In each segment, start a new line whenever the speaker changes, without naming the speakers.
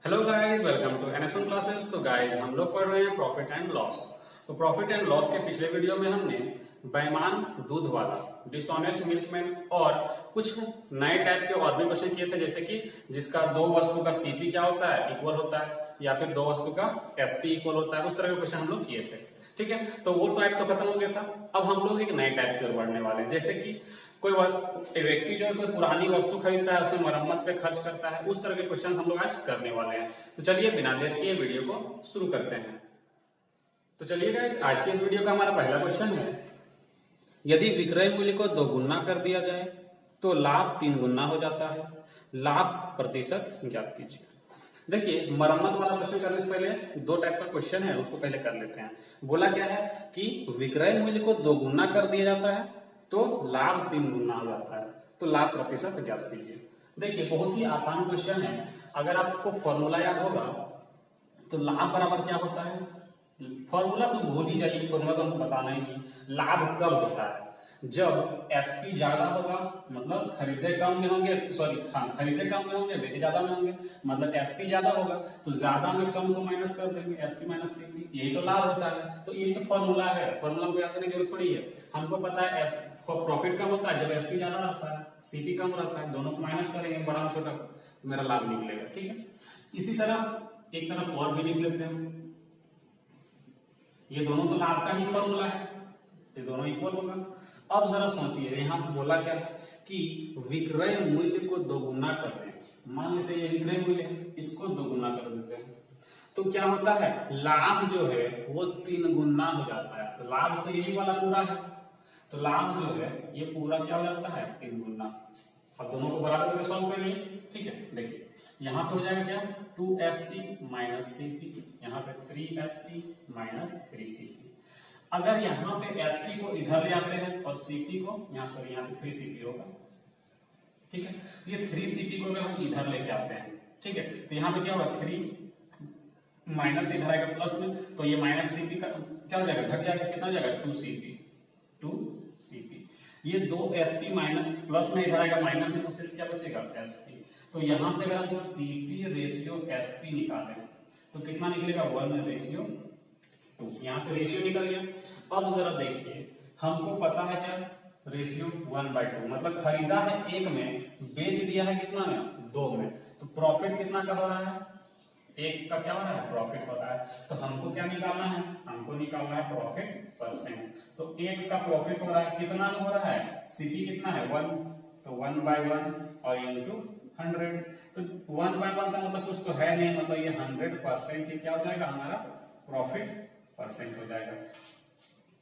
Hello guys, welcome to NS1 classes. तो guys हम लोग पढ़ रहे हैं प्रॉफिट एंड लॉस। तो प्रॉफिट एंड लॉस के पिछले वीडियो में हमने बेईमान दूध वाला, डिसऑनेस्ट मिल्कमैन और कुछ नए टाइप के और भी क्वेश्चन किए थे, जैसे कि जिसका दो वस्तु का सीपी क्या होता है, इक्वल होता है, या फिर दो वस्तु का एसपी इक्वल होता है। उस तरह के क्वेश्चन हम लोग किए थे। ठीक है, तो वो टाइप तो खत्म हो गया था। अब हम लोग एक नए टाइप की ओर बढ़ने वाले हैं, जैसे कि कोई व्यक्ति जो है कोई पुरानी वस्तु खरीदता है, उसमें मरम्मत पे खर्च करता है। उस तरह के क्वेश्चन हम लोग आज करने वाले हैं। तो चलिए बिना देर किए वीडियो को शुरू करते हैं। तो चलिए गाइस, आज के इस वीडियो का हमारा पहला क्वेश्चन है, यदि विक्रय मूल्य को दोगुना कर दिया जाए तो लाभ 3 गुना हो जाता है। लाभ प्रतिशत ज्ञात कीजिए। देखिए, मरम्मत वाला क्वेश्चन करने से पहले दो टाइप का क्वेश्चन है, उसको पहले कर लेते हैं। बोला क्या है कि विक्रय मूल्य को दोगुना कर दिया जाता है तो लाभ 3 गुना हो जाता है। तो लाभ प्रतिशत ज्ञात कीजिए। देखिए, बहुत ही आसान क्वेश्चन है। अगर आपको फॉर्मूला याद होगा तो लाभ बराबर क्या होता है, फॉर्मूला तो भूल ही जाइए, फॉर्मूला तो हमको बताना ही नहीं। लाभ कब होता है, जब एसपी ज्यादा होगा, मतलब खरीदे कम में होंगे, खरीदे कम में होंगे, बेचे ज्यादा में होंगे, मतलब एसपी ज्यादा होगा तो ज्यादा में कम को माइनस कर देंगे, एसपी माइनस सीपी, यही तो लाभ होता है। तो यही तो फॉर्मूला है, फॉर्मूला को याद करने की जरूरत थोड़ी है। हमको पता है प्रॉफिट कब होता है, जब एसपी ज्यादा रहता है, सीपी कम रहता है, दोनों को माइनस करेंगे, बड़ा और छोटा को, तो मेरा लाभ निकलेगा। ठीक है, इसी तरह एक तरफ और भी लिख लेते हैं। ये दोनों तो लाभ का ही फॉर्मूला है, ये दोनों इक्वल होगा। अब जरा सोचिए, यहाँ बोला क्या है कि विक्रय मूल्य को दोगुना कर दें। मान लेते हैं ये विक्रय मूल्य है, इसको दोगुना कर देते हैं तो क्या होता है, लाभ जो है वो 3 गुना हो जाता है। तो लाभ तो यही वाला पूरा है, तो लाभ जो है ये पूरा क्या हो जाता है, 3 गुना। अब दोनों को बराबर करके सॉल्व करिए। ठीक है, देखिए यहाँ पे हो जाएगा क्या, 2sp माइनस सीपी, यहाँ पे 3sp माइनस 3cp। अगर यहाँ पे एसपी को इधर ले आते हैं और सीपी को यहाँ पे 3cp होगा। ठीक है, ये 3cp को अगर हम इधर लेके आते हैं, ठीक है, तो यहाँ पे क्या होगा, 3 माइनस इधर आएगा प्लस में, तो ये माइनस सीपी का क्या हो जाएगा, घट जाएगा, कितना हो जाएगा, 2cp। ये 2sp माइनस प्लस में इधर आएगा माइनस में, तो सिर्फ क्या बचेगा, sp। तो यहां से अगर हम cp रेशियो sp निकालें तो कितना निकलेगा, 1:2। यहां से रेशियो निकल गया। अब जरा देखिए, हमको पता है क्या, रेशियो 1/2, मतलब खरीदा है 1 में, बेच दिया है कितना में, 2 में, तो प्रॉफिट कितना का हो रहा है, 1 का क्या हो रहा है, प्रॉफिट होता है। तो हमको क्या निकालना है, हमको निकालना है प्रॉफिट परसेंट। तो 1 का प्रॉफिट हो रहा है, कितना में हो रहा है, सीपी कितना है, 1, तो 1/1 और इंटू 100। तो 1/1 का मतलब कुछ तो है नहीं, मतलब ये 100% क्या हो जाएगा, हमारा प्रॉफिट परसेंट हो जाएगा।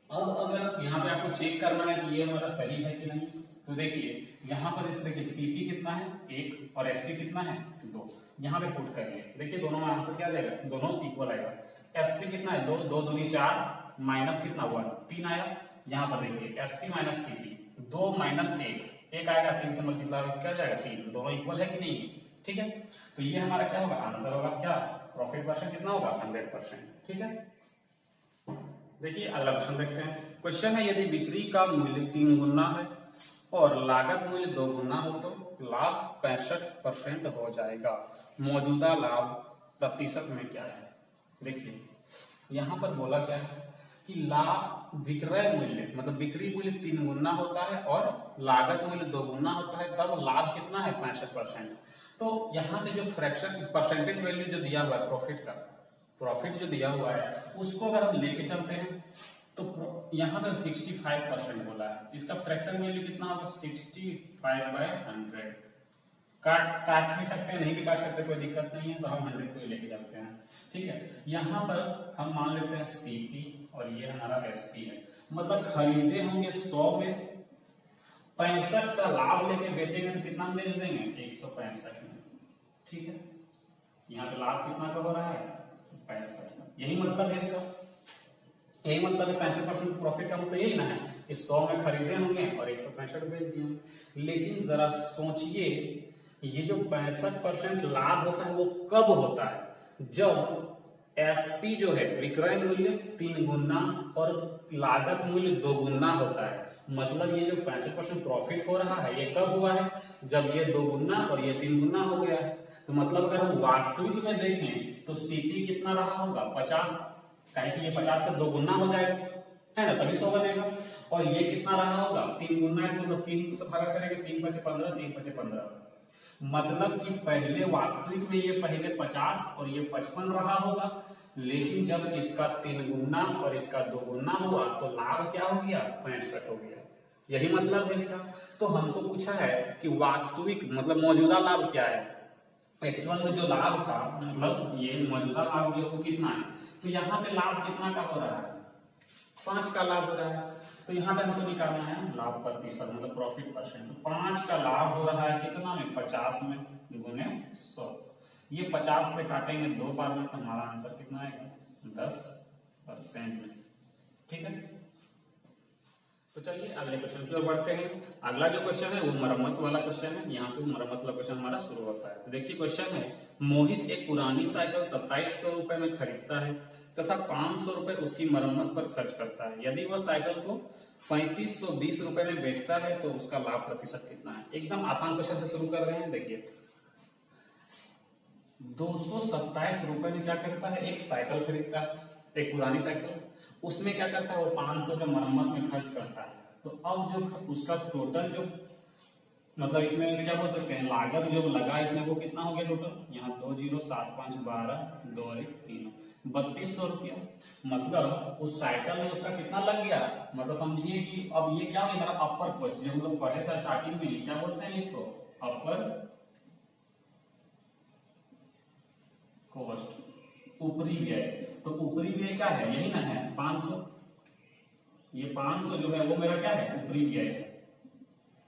अब अगर यहाँ पे आपको चेक करना है कि ये हमारा सही है कि नहीं, तो देखिए यहाँ पर इस देखिए सीपी कितना है, 1, और एसपी कितना है, 2। यहाँ पे पुट करिए, देखिए दोनों में आंसर क्या आ जाएगा, दोनों इक्वल आएगा। एसपी कितना है, 2, 2 दूनी 4, माइनस कितना, 1, 3 आया। यहाँ पर देखिए एसपी माइनस सीपी, 2 माइनस 1 आएगा, 3 से मल्टीप्लाई क्या जाएगा, 3, दोनों इक्वल है कि नहीं। ठीक है, तो ये हमारा क्या होगा, आंसर होगा क्या, प्रॉफिट परसेंट कितना होगा, 100%। ठीक है, देखिए अगला क्वेश्चन देखते हैं। क्वेश्चन है, यदि बिक्री का मूल्य 3 गुना है और लागत मूल्य 2 गुना हो तो लाभ 65% हो जाएगा। मौजूदा लाभ प्रतिशत में क्या है। देखिए यहाँ पर बोला क्या है कि लाभ विक्रय मूल्य, मतलब बिक्री मूल्य 3 गुना होता है और लागत मूल्य 2 गुना होता है, तब लाभ कितना है, 65%। तो यहाँ पे जो फ्रैक्शन परसेंटेज वैल्यू जो दिया हुआ है प्रॉफिट जो दिया हुआ है, उसको अगर हम लेके चलते हैं तो यहाँ पे 65% बोला है, इसका फ्रैक्शन वैल्यू कितना होगा, 65/100। काट भी सकते हैं, नहीं भी काट सकते, कोई दिक्कत नहीं है, तो हम 100 को लेके जाते हैं। ठीक है, यहाँ पर हम मान लेते हैं सीपी और ये हमारा एसपी है, मतलब खरीदे होंगे 100 में, 65 का लाभ लेके बेचेंगे तो कितना बेच देंगे, 165 में। ठीक है, यहाँ पे लाभ कितना का हो रहा है, 65। यही मतलब है इसका, यही मतलब है 65% प्रॉफिट का मतलब यही ना है, इस 100 में खरीदे होंगे और 165 बेच दिए। लेकिन जरा सोचिए, ये जो 65% लाभ होता है वो कब होता है, जब एसपी जो है विक्रय मूल्य 3 गुना और लागत मूल्य 2 गुना होता है। मतलब ये जो 65% प्रॉफिट हो रहा है ये कब हुआ है, जब ये 2 गुना और ये 3 गुना हो गया है। तो मतलब अगर हम वास्तविक में देखें तो सीपी कितना रहा होगा 50, काहे कि ये 50 का 2 गुना हो जाएगा, है ना, तभी 100 बनेगा। और ये कितना रहा होगा 3 गुना, इसमें मतलब 3 से भागा करेंगे, 3 × 5 = 15, 3 × 5 = 15। मतलब कि पहले वास्तविक में ये पहले 50 और ये 55 रहा होगा, लेकिन जब इसका 3 गुना और इसका 2 गुना हुआ तो लाभ क्या हो गया 65 हो गया। यही मतलब है इसका। तो हमको पूछा है कि वास्तविक मतलब मौजूदा लाभ क्या है, एक्चुअल में जो लाभ था मतलब ये मौजूदा लाभ जो वो कितना है, तो यहाँ पे लाभ कितना का हो रहा है 5 का लाभ हो रहा है। तो यहाँ पे हमको निकालना है लाभ प्रतिशत मतलब प्रॉफिट परसेंट। तो 5 का लाभ हो रहा है कितना में 50 में गुने 100। ये 50 से काटेंगे 2 बार में तो हमारा आंसर कितना आएगा 10% में। ठीक है, तो चलिए अगले क्वेश्चन की ओर बढ़ते हैं। अगला जो क्वेश्चन है वो मरम्मत वाला क्वेश्चन है, यहाँ से मरम्मत वाला क्वेश्चन हमारा शुरू होता है। तो देखिए क्वेश्चन है, मोहित एक पुरानी साइकिल 2700 रुपए में खरीदता है तथा 500 रुपए उसकी मरम्मत पर खर्च करता है। यदि वह साइकिल को 3520 रुपए में बेचता है तो उसका लाभ प्रतिशत कितना है। एकदम आसान क्वेश्चन से शुरू कर रहे हैं। देखिए 227 रुपए में क्या करता है, एक साइकिल खरीदता है, एक पुरानी साइकिल, उसमें क्या करता है वो 500 का मरम्मत में खर्च करता है। तो अब जो उसका टोटल जो मतलब इसमें क्या बोल सकते हैं लागत जो लगा इसमें वो कितना हो गया टोटल, यहाँ 2 0 7 5 12 2 और 1 3 3200 रुपया। मतलब उस साइकिल में उसका कितना लग गया, मतलब समझिए कि अब ये क्या हो गया मेरा अपर कॉस्ट, जो हम लोग पढ़े थे स्टार्टिंग में क्या बोलते हैं इसको अपर कॉस्ट, ऊपरी व्यय। तो ऊपरी व्यय क्या है, यही ना है 500, ये 500 जो है वो मेरा क्या है ऊपरी व्यय है।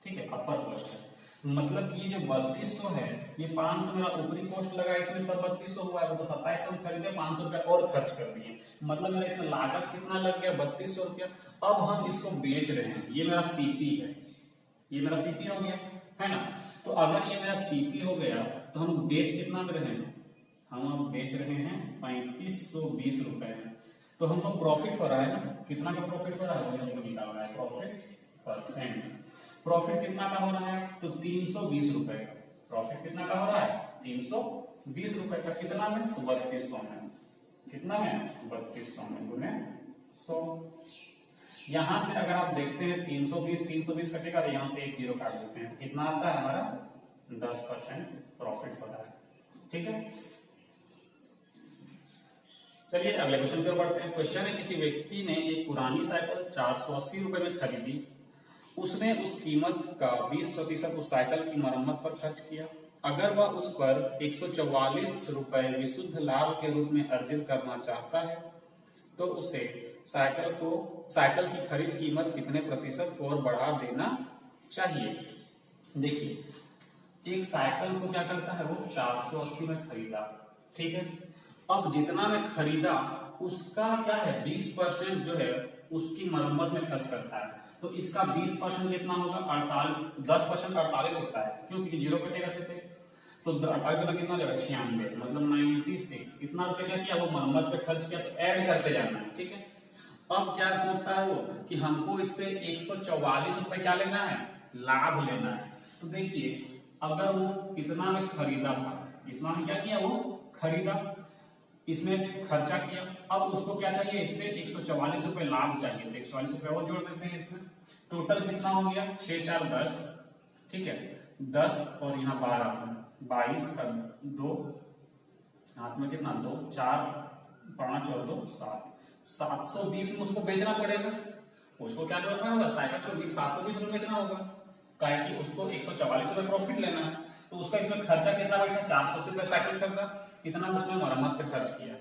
ठीक है, अपर कॉस्ट है। मतलब कि ये जो 3200 है ये 500 मेरा ऊपरी कॉस्ट लगा इसमें तब 3200 हुआ है, वो तो 2700 खरीदे 500 रुपया और खर्च कर दिए, मतलब मेरा इसमें लागत कितना लग गया 3200 रुपया। अब हम इसको बेच रहे हैं, ये मेरा सीपी है, ये मेरा सीपी हो गया है ना। तो अगर ये मेरा सीपी हो गया तो हम बेच कितना में रहे हैं, हम अब बेच रहे हैं 3520 रुपए में। तो हमको प्रॉफिट हो रहा है ना, कितना का प्रॉफिट हो रहा है हमको निकाल रहा है प्रॉफिट परसेंट। प्रॉफिट कितना का हो रहा है तो 320 रुपए का प्रॉफिट कितना का हो रहा है 320 रुपए का, कितना में तो 3200 में, कितना में 3200 में गुने 100। यहां से अगर आप देखते हैं 320 कटेगा तो यहां से एक जीरो काट देते हैं, कितना आता है हमारा 10% प्रॉफिट हो रहा है। ठीक है, चलिए अगले क्वेश्चन पर बढ़ते हैं। क्वेश्चन है, किसी व्यक्ति ने एक पुरानी साइकिल 480 रुपए में खरीदी, उसने उस कीमत का 20% उस साइकिल की मरम्मत पर खर्च किया। अगर वह उस पर 144 रुपए विशुद्ध लाभ के रूप में अर्जित करना चाहता है तो उसे साइकिल की खरीद कीमत कितने प्रतिशत और बढ़ा देना चाहिए। देखिए एक साइकिल को क्या करता है वो 480 में खरीदा, ठीक है, अब जितना में खरीदा उसका क्या है 20% जो है उसकी मरम्मत में खर्च करता है। तो इसका 20% कितना होगा 48, 10% 48 होता है क्योंकि जीरो कटेगा से, तो 48 का कितना हो जाएगा 96, मतलब 96 कितना रुपए क्या किया वो मरम्मत पे खर्च किया, तो ऐड करते जाना है। ठीक है, अब क्या सोचता है वो कि हमको इस पे 144 रुपए क्या लेना है लाभ लेना है। तो देखिए अगर वो कितना में खरीदा था, इसमें क्या किया वो खरीदा, इसमें खर्चा किया, अब उसको क्या चाहिए इस पे 144 रुपए लाभ चाहिए, तो 144 रुपए और जोड़ देते हैं इसमें। टोटल कितना हो गया 6 4 10, ठीक है 10 और यहाँ 12 22 का 2 हाथ में कितना 2 4 5 और 2 7, 720 में उसको बेचना पड़ेगा। उसको क्या करना होगा साइकिल को 720 में बेचना होगा, काहे कि उसको 144 रुपए प्रॉफिट लेना है। तो उसका इसमें खर्चा कितना बैठा 400 रुपए साइकिल खरीदा, इतना उसने मरम्मत पे खर्च किया,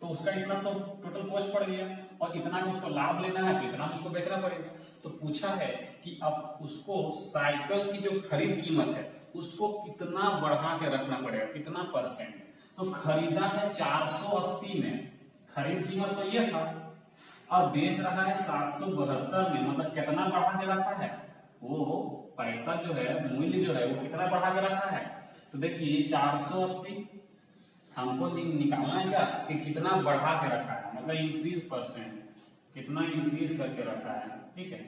तो उसका इतना तो टोटल कॉस्ट पड़ गया, और इतना में उसको लाभ लेना है तो इतना में उसको बेचना पड़ेगा। तो पूछा है कि अब उसको साइकिल की जो खरीद कीमत है उसको कितना बढ़ा के रखना पड़ेगा, कितना परसेंट। तो खरीदा है 480 में, खरीद कीमत तो ये था, और बेच रहा है 772 में, मतलब कितना बढ़ा के रखा है वो पैसा जो है मूल्य जो है वो कितना बढ़ा के रखा है। तो देखिए 480 हमको निकालना है क्या कि कितना बढ़ा के रखा है, मतलब इंक्रीज परसेंट, कितना इंक्रीज करके रखा है। ठीक है,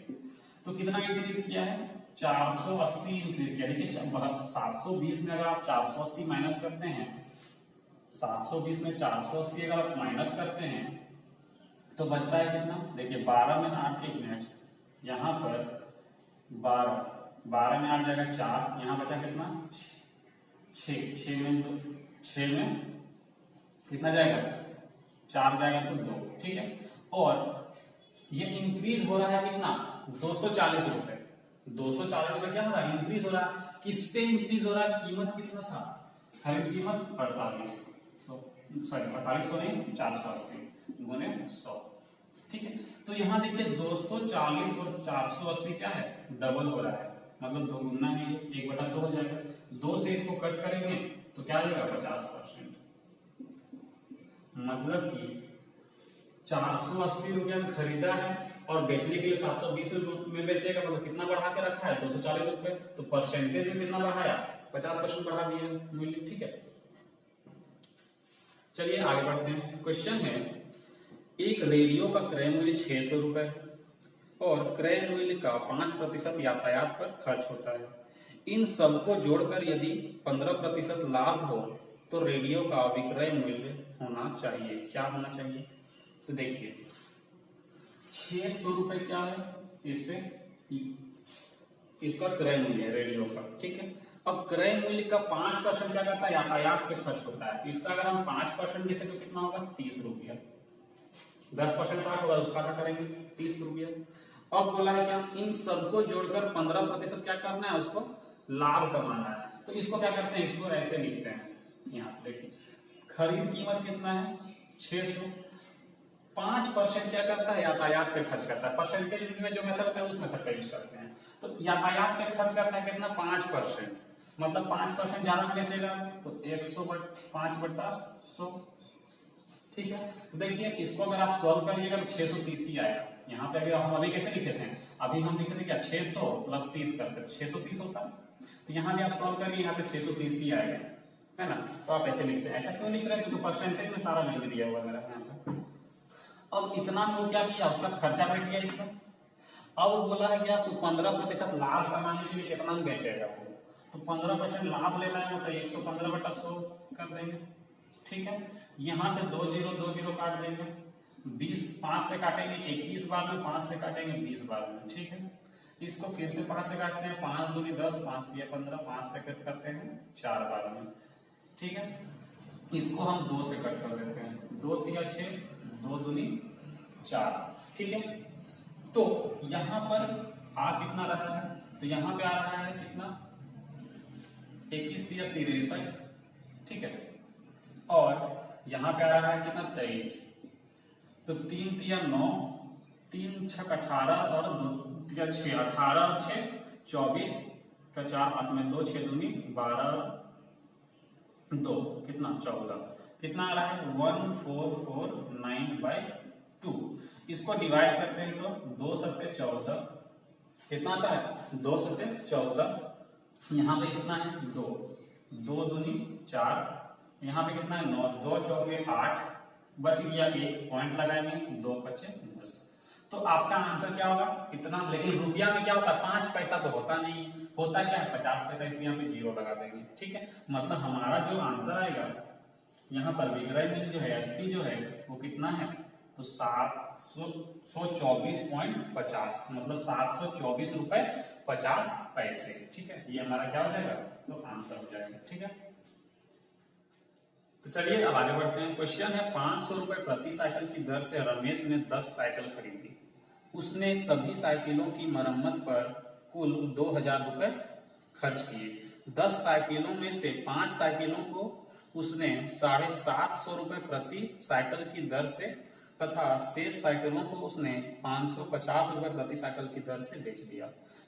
तो कितना इंक्रीज किया है, 480 इंक्रीज किया। देखिए 720 में अगर आप 480 माइनस करते हैं, 720 में 480 अगर आप माइनस करते हैं तो बचता है कितना, देखिए 12 में 8, 1 मिनट, यहाँ पर 12 में 8 जाएगा 4, यहाँ बचा कितना 6 में कितना जाएगा 4 जाएगा तो 2, ठीक है। और ये इंक्रीज हो रहा है कितना 240 रुपए, 240 रुपए क्या हो रहा है, इंक्रीज हो रहा है। किस पे इंक्रीज हो रहा है, कीमत कितना था, खरीद कीमत 48 नहीं 480 गुने 100, ठीक है। तो यहाँ देखिए 240 और 480 क्या है, डबल हो रहा है, मतलब 2 गुना में 1/2 हो जाएगा। 2 से इसको कट करेंगे तो क्या आएगा 50%, मतलब कि 480 रुपया में खरीदा है और बेचने के लिए 720 में बेचेगा, मतलब कितना बढ़ा के रखा है 240 रुपए, तो परसेंटेज में कितना बढ़ाया 50% बढ़ा दिया मूल्य, ठीक है। चलिए आगे बढ़ते हैं। क्वेश्चन है, एक रेडियो का क्रय मूल्य 600 रुपए और क्रय मूल्य का 5% यातायात पर खर्च होता है। इन सबको जोड़कर यदि 15% लाभ हो तो रेडियो का विक्रय मूल्य होना चाहिए, क्या होना चाहिए। तो देखिए 600 रुपए क्या है, इस पे इसका क्रय मूल्य है रेडियो का, ठीक है। अब क्रय मूल्य का 5% क्या करता है, यातायात पे खर्च होता है। तो इसका अगर हम 5% देखें तो कितना होगा 30 रुपया, 10% काट होगा उसका क्या करेंगे 30 रुपया। अब बोला है क्या, इन सबको जोड़कर 15% क्या करना है, उसको लाभ कमाना है। तो इसको क्या करते हैं, इसको ऐसे लिखते हैं, यहाँ देखिए खरीद कीमत कितना है 600, 5% क्या करता है, यातायात पे खर्च करता है। परसेंटेज में जो मेथड होता है उस मेथड का यूज करते हैं। तो यातायात पे खर्च करता है कितना 5%, मतलब 5% ज्यादा बेचेगा तो 105/100, ठीक है। तो देखिए इसको अगर आप सॉल्व करिएगा तो 630 ही आएगा। यहाँ पे अगर हम अभी कैसे लिखे थे, अभी हम लिखे थे क्या 600 + 30 करते तो 630 होता है। तो यहाँ भी आप सॉल्व करिए, यहाँ पे 630 ही आएगा, है ना। तो आप ऐसे लिखते हैं, ऐसा क्यों लिख रहे हैं, क्योंकि परसेंटेज में सारा वैल्यू दिया हुआ मेरा यहाँ पे। अब इतना में वो क्या किया, उसका खर्चा बैठ गया इसका। अब बोला है क्या, तो 15% लाभ कमाने के लिए कितना में बेचेगा वो, तो 15% लाभ लेना है तो 115/100 कर देंगे, ठीक है। यहाँ से 2 0 काट देंगे, 20 5 से काटेंगे 21 बार में, 5 से काटेंगे 20 बार में, ठीक है। इसको फिर से 5 से काटते हैं, 5 दूनी 10, 5 दिया 15, 5 से कट करते हैं 4 बार में, ठीक है। इसको हम 2 से कट कर देते हैं, 2 तिया 6, 2 दूनी 4, ठीक है। तो यहाँ पर आ कितना रहा है, तो यहाँ पे आ रहा है कितना 21 तिया 63, ठीक है। और यहाँ पे आ रहा है कितना 23, तो 3 तिया 9, 3 छक 18 और 2 तिया 6, 18 और 6 24 का 4 हाथ में 2, 6 दूनी 12, 2 कितना 14, कितना आ रहा है 1449/2। इसको डिवाइड करते हैं तो 2 7 14, कितना आता है 2 7 14, यहाँ पे कितना है 2, 2 दूनी 4, यहाँ पे कितना है 9, 2 चौके 8, बच गया 1 पॉइंट लगाएंगे, 2 5 10। तो आपका आंसर क्या होगा इतना। लेकिन रुपया में क्या होता है 5 पैसा तो होता नहीं, होता क्या है 50 पैसा, इसलिए यहाँ पे 0 लगा देंगे, ठीक है। मतलब हमारा जो आंसर आएगा यहाँ पर विक्रय मूल्य जो है एसपी जो है वो कितना है, तो 724.50, मतलब 724 रुपए 50 पैसे, ठीक है। ये हमारा क्या हो जाएगा, तो आंसर हो जाएगा, ठीक है। तो चलिए अब आगे बढ़ते हैं। क्वेश्चन है 500 रुपए प्रति साइकिल की दर से रमेश ने 10 साइकिल खरीदी। उसने सभी साइकिलों की मरम्मत पर कुल 2000 रुपए खर्च किए। 10 साइकिलों में से 5 साइकिलों को उसने 750 रुपए प्रति साइकिल की दर से तथा शेष साइकिलों को उसने 550 रुपए प्रति साइकिल की दर से बेच दिया।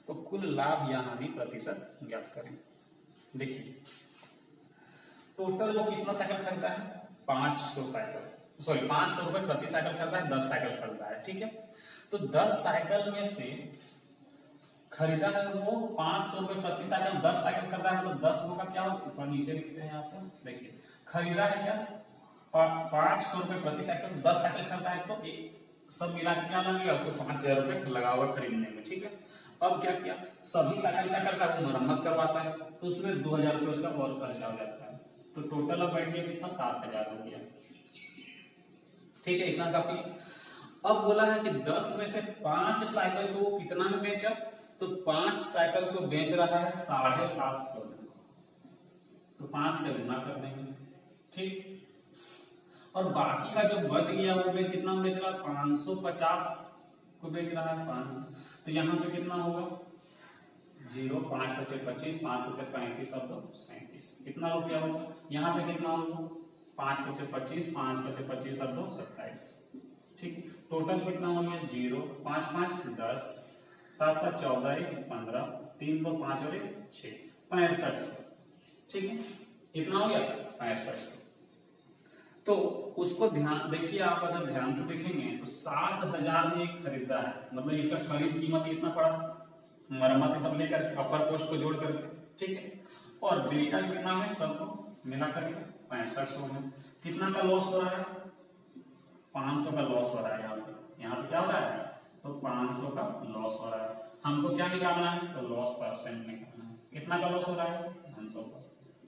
तो कुल लाभ या हानि प्रतिशत ज्ञात करें। देखिए टोटल वो कितना साइकिल खरीदा है 500 रुपए प्रति साइकिल खरीदा है, 10 साइकिल खरीदा है, ठीक है। तो 10 साइकिल में से खरीदा है वो 500 रुपए प्रति साइकिल, 10 साइकिल खरीदा है, मतलब 10 का क्या होगा, थोड़ा नीचे लिखते हैं यहाँ पे। देखिए खरीदा है क्या 500 रुपए प्रति साइकिल, 10 साइकिल खरीदा है, तो सब मिला के क्या लगेगा उसको 5000 रुपए लगा हुआ खरीदने में, ठीक है। अब क्या किया, सभी साइकिल क्या करता है, मरम्मत करवाता है, तो उसमें 2000 रुपये उसका और खर्चा हो जाता है। तो टोटल अब बैठ गया कितना, 7000 हो गया। ठीक है, इतना काफी। अब बोला है कि 10 में से 5 साइकिल को कितना में बेचा, तो 5 साइकिल को बेच रहा है 750 में, तो 5 से गुना कर देंगे। ठीक, और बाकी का जो बच गया वो भी कितना बेच रहा है, 550 को बेच रहा है 500, तो यहाँ पे कितना होगा 0, 5 बचे 25, 5 से 35 और 37, कितना रुपया होगा, यहाँ पे कितना होगा 5 बचे 25, 5 बचे 25 और 27। ठीक, टोटल कितना हो गया 0, 5 5 10, 7 7 14, 15, 3 2 5 और 6, 6500। ठीक है, कितना हो गया 6500। तो उसको ध्यान देखिए, आप अगर ध्यान से देखेंगे तो 7000 में एक खरीदा है, मतलब इसका खरीद कीमत इतना पड़ा, मरम्मत सब लेकर अपर कॉस्ट को जोड़ करके। ठीक है, और बेचा कितना में, सबको मिला करके 6500 में। कितना का लॉस हो रहा है, 500 का लॉस हो रहा है। यहाँ पे क्या हो रहा है, तो 500 का लॉस हो रहा है। हमको क्या निकालना है, तो लॉस परसेंट निकालना है। कितना का लॉस हो रहा है, 500 का,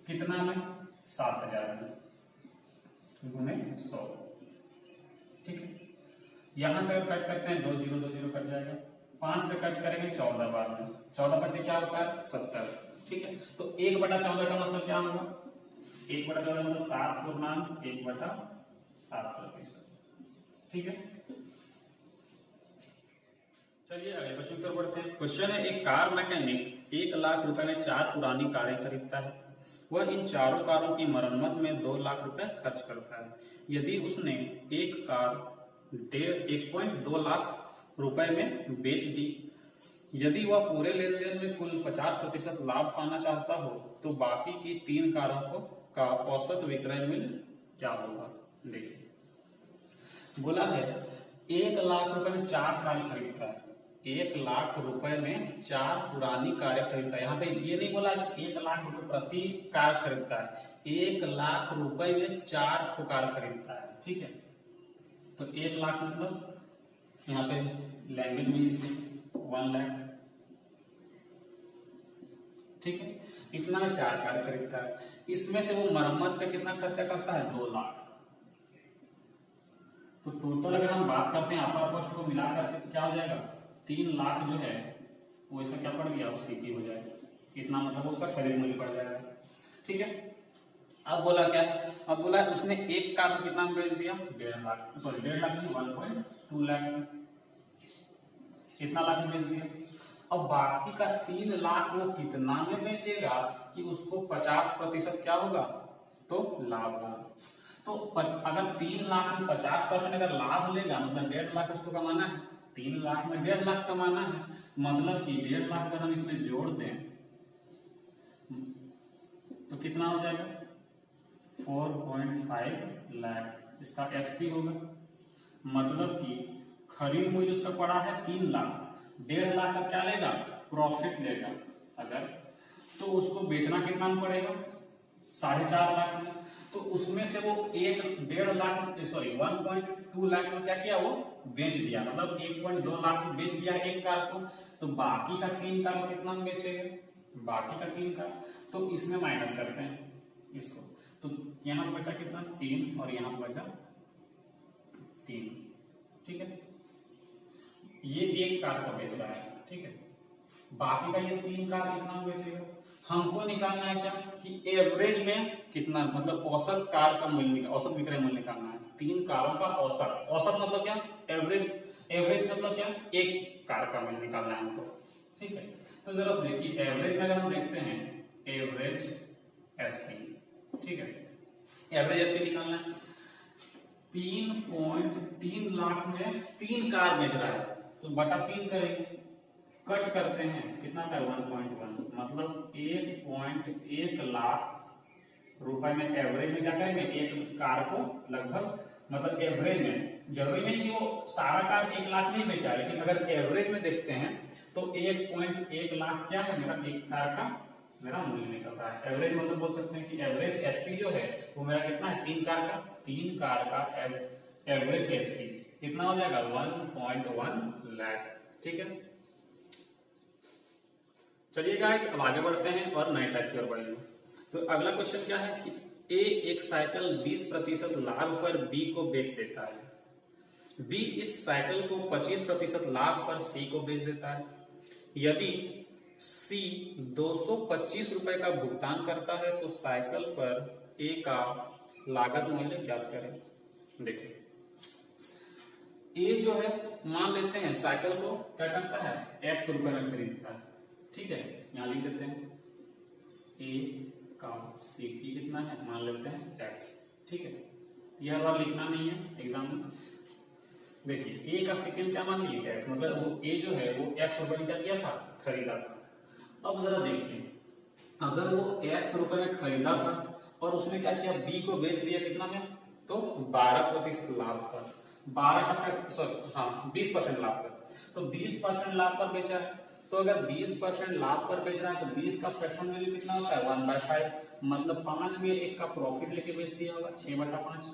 कितना में 7000 में गुने 100। ठीक है, यहां से अगर कट करते हैं 2 0 2 0 कट जाएगा, 5 से कट करेंगे 14 बाद में, 14 बचे क्या होता है 70। ठीक है, तो 1/14 का मतलब क्या होगा, 1/14 मतलब 7/1/7%। ठीक है, चलिए अगले क्वेश्चन की ओर बढ़ते हैं। क्वेश्चन है, एक कार मैकेनिक 1 लाख रुपए में 4 पुरानी कारें खरीदता है। वह इन चारों कारों की मरम्मत में 2 लाख रुपए खर्च करता है। यदि उसने एक कार 1.2 लाख रुपए में बेच दी, यदि वह पूरे लेन देन में कुल 50% लाभ पाना चाहता हो, तो बाकी की 3 कारों का औसत विक्रय मूल्य क्या होगा। देखिए, बोला है 1 लाख रुपए में 4 कार खरीदता है, 1 लाख रुपए में 4 पुरानी कारें खरीदता है। यहाँ पे ये नहीं बोला 1 लाख रुपए प्रति कार खरीदता है, 1 लाख रुपए में 4 कार खरीदता है। ठीक है, तो 1 लाख मतलब यहाँ पे लैंग्वेज में 1 लाख। ठीक है, इतना में 4 कार खरीदता है, इसमें से वो मरम्मत पे कितना खर्चा करता है, 2 लाख। तो टोटल अगर हम बात करते हैं अपर कॉस्ट को मिला करके तो क्या हो जाएगा, 3 लाख जो है वो इसका क्या पड़ गया, वो सीपी हो जाएगा। इतना मतलब उसका खरीद मूल्य पड़ जाएगा। ठीक है, अब बोला क्या, अब बोला उसने एक कार को कितना में बेच दिया, 1.5 लाख, सॉरी 1.5 लाख नहीं 1.2 लाख में, इतना लाख में बेच दिया। अब बाकी का 3 लाख वो कितना में बेचेगा कि उसको 50% क्या होगा, तो लाभ होगा। तो अगर 3 लाख में 50% अगर लाभ लेगा, मतलब 1.5 लाख उसको कमाना है, 3 लाख में 1.5 लाख कमाना है, मतलब कि 1.5 लाख अगर हम इसमें जोड़ दें तो कितना हो जाएगा, 4.5 लाख इसका एसपी होगा। मतलब कि खरीद मूल्य उसका पड़ा है 3 लाख, 1.5 लाख का क्या लेगा, प्रॉफिट लेगा अगर, तो उसको बेचना कितना में पड़ेगा, 4.5 लाख में। तो उसमें से वो 1.5 लाख सॉरी 1.2 लाख में क्या किया, वो बेच दिया, मतलब 1.2 लाख में बेच दिया एक कार को। तो बाकी का 3 कार को कितना में बेचेगा, बाकी का 3 कार, तो इसमें माइनस करते हैं इसको, तो यहाँ बचा कितना 3 और यहाँ बचा 3। ठीक है, ये एक कार को बेच रहा है। ठीक है, बाकी का ये 3 कार कितना बेचेगा, हमको निकालना है क्या कि एवरेज में कितना, मतलब औसत कार का मूल्य, औसत विक्रय मूल्य निकालना है। 3 कारों का औसत, औसत मतलब क्या, एवरेज, एवरेज मतलब क्या, एक कार का मूल्य निकालना है हमको। ठीक है, तो जरा देखिए एवरेज में अगर हम देखते हैं एवरेज एसपी। ठीक है, एवरेज एसपी निकालना है, 3.3 लाख में 3 कार बेच रहा है, तो बटा 3 करेंगे, कट करते हैं कितना था 1.1, मतलब 1.1 लाख रुपए में एवरेज में क्या करेंगे, एक कार को लगभग, मतलब एवरेज में, जरूरी नहीं कि वो सारा कार 1 लाख नहीं बेचा, लेकिन अगर एवरेज में देखते हैं तो 1.1 लाख क्या है मेरा, एक कार का मेरा मूल्य निकल रहा है। एवरेज मतलब बोल सकते हैं कि एवरेज एसपी जो है वो मेरा कितना है, 3 कार का, 3 कार का एवरेज एसपी कितना हो जाएगा 1.1 लाख। ठीक है, चलिए गाइस अब आगे बढ़ते हैं और नए टाइप की ओर बढ़ेंगे। तो अगला क्वेश्चन क्या है कि ए एक साइकिल 20% लाभ पर बी को बेच देता है, बी इस साइकिल को 25% लाभ पर सी को बेच देता है। यदि सी 225 रुपए का भुगतान करता है तो साइकिल पर ए का लागत मूल्य ज्ञात करें। देखिए ए जो है मान लेते हैं साइकिल को क्या करता है x रुपए में खरीदता है, ठीक है, यहां लिख देते हैं ए का सीपी कितना है मान लेते हैं x, ठीक है, यह बार लिखना नहीं है एग्जाम में। देखिए ए का सेकंड क्या मान लिए x, मतलब वो ए जो है वो x रुपए में क्या किया था खरीदा था। अब जरा देखिए अगर वो x रुपए में खरीदा था और उसने क्या किया बी को बेच दिया कितना में, तो 12% लाभ पर, 20% लाभ पर, तो 20% लाभ पर बेचा है। तो अगर 20% लाभ पर बेच रहा है तो 20 का फ्रैक्शन वैल्यू कितना होता है 1/5, मतलब 5 में 1 का प्रॉफिट लेके बेच दिया होगा 6/5।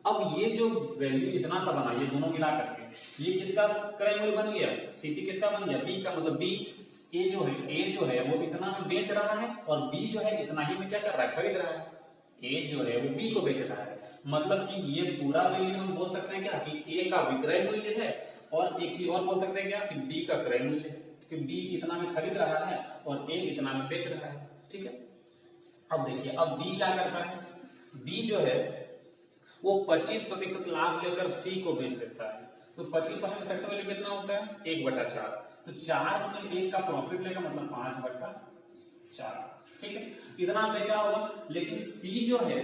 अब ये जो वैल्यू इतना सा बना ये दोनों मिला करके ये किसका क्रय मूल्य बन गया, सीपी किसका बन गया बी का, मतलब बी ए जो है वो इतना में बेच रहा है और बी जो है इतना ही में क्या कर रहा है खरीद रहा है। ए जो है वो बी को बेच रहा है, मतलब कि ये पूरा वैल्यू हम बोल सकते हैं क्या कि ए का विक्रय मूल्य है और एक चीज और बोल सकते हैं क्या कि बी का क्रय मूल्य है, क्योंकि बी इतना में खरीद रहा है और ए इतना में बेच रहा है, ठीक है। अब देखिए अब बी क्या करता है, बी जो है वो 25% लाभ लेकर सी को बेच देता है। तो 25% फ्रैक्शन वैल्यू कितना होता है 1/4, तो 4 में 1 का प्रॉफिट लेगा मतलब 5/4, ठीक है, इतना बेचा होगा। लेकिन सी जो है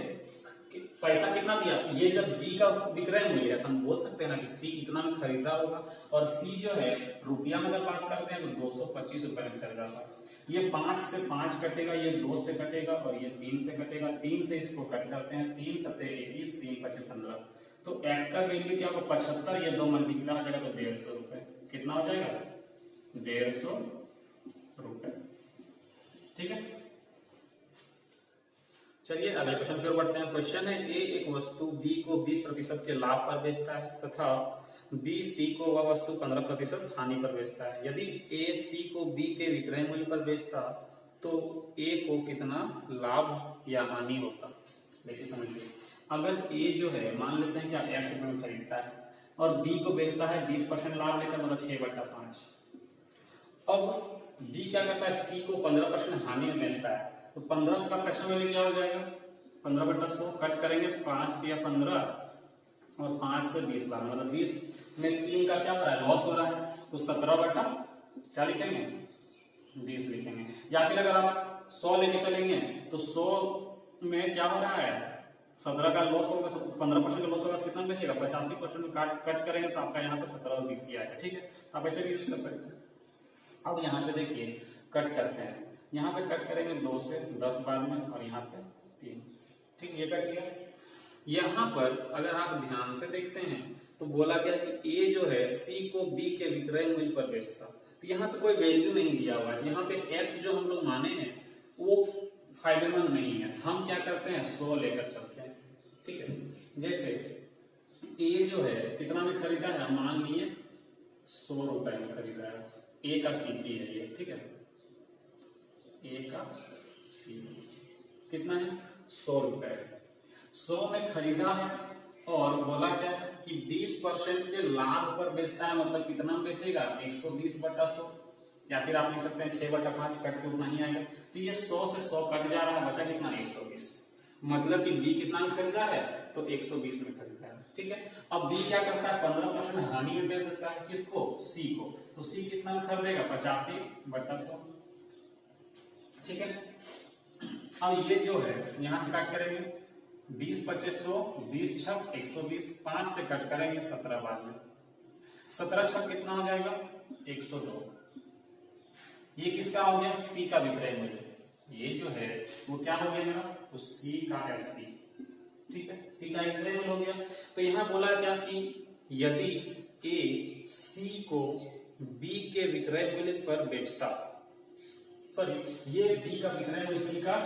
पैसा कितना दिया, ये जब बी का विक्रय मूल्य है तो हम बोल सकते हैं ना कि सी इतना में खरीदा होगा, और सी जो है रुपया में अगर बात करते हैं तो 225 रुपए में खरीदा था। ये 5 से 5 कटेगा, ये 2 से कटेगा और ये 3 से कटेगा, 3 से इसको कट करते हैं, 3 सत्ते 21, 3 पचे 15, तो x का वैल्यू क्या होगा 75, ये 2 मल्टीप्लाई हो जाएगा तो 150 रुपए, कितना हो जाएगा 150 रुपए, ठीक है। चलिए अगले क्वेश्चन की ओर बढ़ते हैं। क्वेश्चन है ए एक वस्तु बी को 20% के लाभ पर बेचता है तथा बी सी को वह वस्तु 15% हानि पर बेचता है। यदि ए सी को बी के विक्रय मूल्य पर बेचता तो ए को कितना लाभ या हानि होता। देखिए समझिए अगर ए जो है मान लेते हैं क्या x रुपए में खरीदता है और बी को बेचता है 20% लाभ लेकर मतलब 6/5। अब बी क्या करता है सी को 15% हानि में बेचता है, तो 15 का फ्रैक्शन वैल्यू क्या हो जाएगा 15/100, कट करेंगे 5 दिया 15 और 5 से 20 बार मतलब 20 में 3 का क्या हो रहा है लॉस हो रहा है, तो 17 क्या लिखेंगे 20 लिखेंगे। या फिर अगर आप 100 लेके चलेंगे तो 100 में क्या हो रहा है 17 का लॉस होगा, 15% का लॉस होगा, कितना बचेगा 85% में कट करेंगे तो आपका यहाँ पे 17 और 20 ही आएगा, ठीक है, आप ऐसे भी यूज कर सकते हैं। अब यहाँ पे देखिए कट करते हैं, यहाँ पे कट करेंगे 2 से 10 बार में और यहाँ पे 3, ठीक, ये कट गया। यहाँ पर अगर आप ध्यान से देखते हैं तो बोला गया कि ए जो है सी को बी के विक्रय मूल्य पर बेचता, तो यहाँ पे कोई वैल्यू नहीं दिया हुआ है, यहाँ पे एक्स जो हम लोग माने हैं वो फायदेमंद नहीं है। हम क्या करते हैं 100 लेकर चलते हैं, ठीक है। जैसे ए जो है कितना में खरीदा है मान लिए 100 रुपए में खरीदा है, ए का सीपी है ये, ठीक है, ए का सीपी कितना है 100 रुपए, 100 में खरीदा है और बोला क्या कि 20% के लाभ पर बेचता है, मतलब कितना बेचेगा 120/100, या फिर आप लिख सकते हैं 6/5, कट के उतना ही आएगा, तो ये 100 से 100 कट जा रहा है, बचा कितना 120, मतलब कि बी कितना में खरीदा है तो 120 में खरीदा है, ठीक है। अब बी क्या करता है 15% हानि में बेच देता है, किसको सी को, तो सी कितना में खरीदेगा 85/100, ठीक है। अब ये जो है यहां से काट करेंगे 20/2500, 20 छक 120, 5 से कट करेंगे 17 बार में, 17 छक कितना हो जाएगा 102, ये किसका हो गया सी का विक्रय मूल्य, ये जो है वो क्या हो गया मेरा तो सी का एसपी, ठीक है, सी का विक्रय मूल्य हो गया। तो यहां बोला क्या कि यदि ए सी को बी के विक्रय मूल्य पर बेचता, सॉरी ये बी का विक्रय मूल्य सी का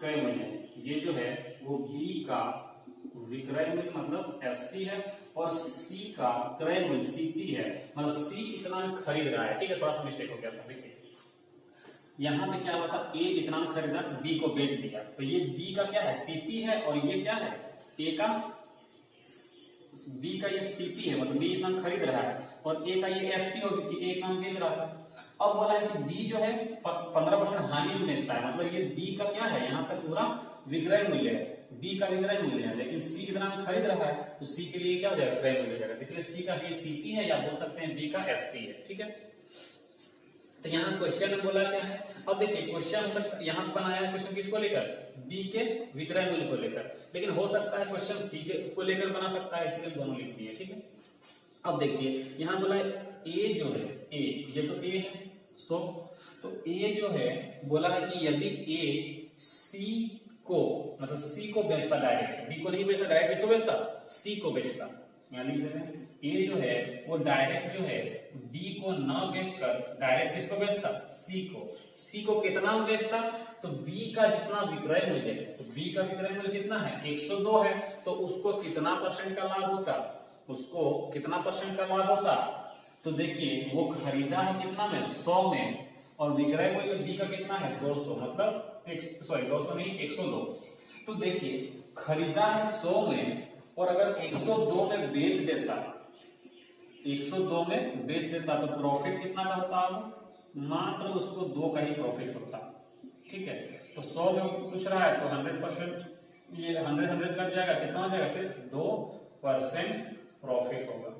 क्रय मूल्य, ये जो है वो बी का विक्रय मूल्य मतलब एसपी है और सी का क्रय मूल्य सीपी है, मतलब सी इतना खरीद रहा है, ठीक है, थोड़ा सा मिस्टेक हो गया था। देखिए यहाँ पे क्या हुआ था, ए इतना में खरीदा, बी को बेच दिया, तो ये बी का क्या है, सीपी है, और ये क्या है, ए का, बी का ये सीपी है, मतलब बी इतना में खरीद रहा है, और ए का ये एसपी हो गया, ए इतना में बेच रहा था। अब बोला है कि बी जो है 15% हानि में बेचता है, मतलब ये बी का क्या है, यहाँ तक पूरा विक्रय मूल्य है, बी का विक्रय मूल्य है, लेकिन सी इतना में खरीद रहा है, तो सी के लिए क्या हो जाएगा, क्रय मूल्य हो जाएगा, इसलिए सी का ये सीपी है, या बोल सकते हैं बी का एसपी है। ठीक है, तो यहाँ क्वेश्चन में बोला क्या है, अब देखिए क्वेश्चन यहाँ बनाया है, क्वेश्चन किसको लेकर, बी के विक्रय मूल्य को लेकर, लेकिन हो सकता है क्वेश्चन सी के को लेकर बना सकता है, इसलिए दोनों लिख दिए। ठीक है, अब देखिए यहाँ बोला है ए जो है, ए ये तो ए है, सो तो ए जो है बोला है कि यदि ए सी को, मतलब सी को बेचता डायरेक्ट, बी को नहीं बेचता डायरेक्ट, किसको बेचता, सी को बेचता, यहाँ लिख देते हैं, ए जो है वो डायरेक्ट जो है बी को न बेचकर डायरेक्ट किसको बेचता, सी को, सी को कितना बेचता, तो बी का जितना विक्रय मूल्य है, तो बी का विक्रय मूल्य कितना है, 102 है, तो उसको कितना परसेंट का लाभ होता, उसको कितना परसेंट का लाभ होता, तो देखिए वो खरीदा है कितना में, 100 में, और विक्रय मूल्य बी का कितना है, 200, मतलब 200 नहीं 102, तो देखिए खरीदा है 100 में, और अगर 102 में बेच देता, 102 में बेच देता, तो प्रॉफिट कितना का होता, अब मात्र उसको 2 का ही प्रॉफिट होता। ठीक है, तो 100 में पूछ रहा है, तो 100%, ये 100 कट जाएगा, कितना हो जाएगा, सिर्फ 2% प्रॉफिट होगा।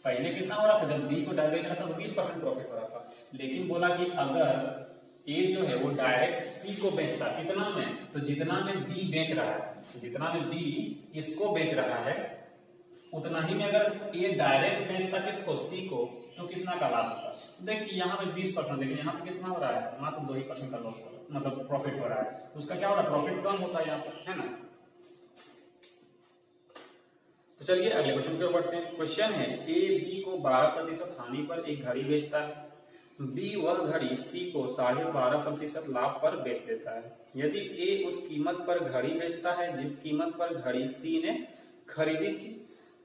पहले कितना हो रहा था, जब बी को डायरेक्ट बेच रहा था तो 20% प्रॉफिट हो रहा था, लेकिन बोला कि अगर ए जो है वो डायरेक्ट सी को बेचता, कितना में, तो जितना में बी बेच रहा है, जितना में बी इसको बेच रहा है, उतना ही में अगर ए डायरेक्ट बेचता किसको, सी को, तो कितना का लाभ होता। देखिए यहाँ पे 20%, लेकिन यहाँ पे कितना हो रहा है, मात्र 2% का लॉस हो रहा है, मतलब प्रॉफिट हो रहा है, तो उसका क्या हो रहा है, प्रॉफिट कम होता है यहाँ पर, है ना। तो चलिए अगले क्वेश्चन की ओर बढ़ते हैं। क्वेश्चन है, ए बी को 12% हानि पर एक घड़ी बेचता है, बी वह घड़ी सी को 12.5% लाभ पर बेच देता है। यदि ए उस कीमत पर घड़ी बेचता है जिस कीमत पर घड़ी सी ने खरीदी थी,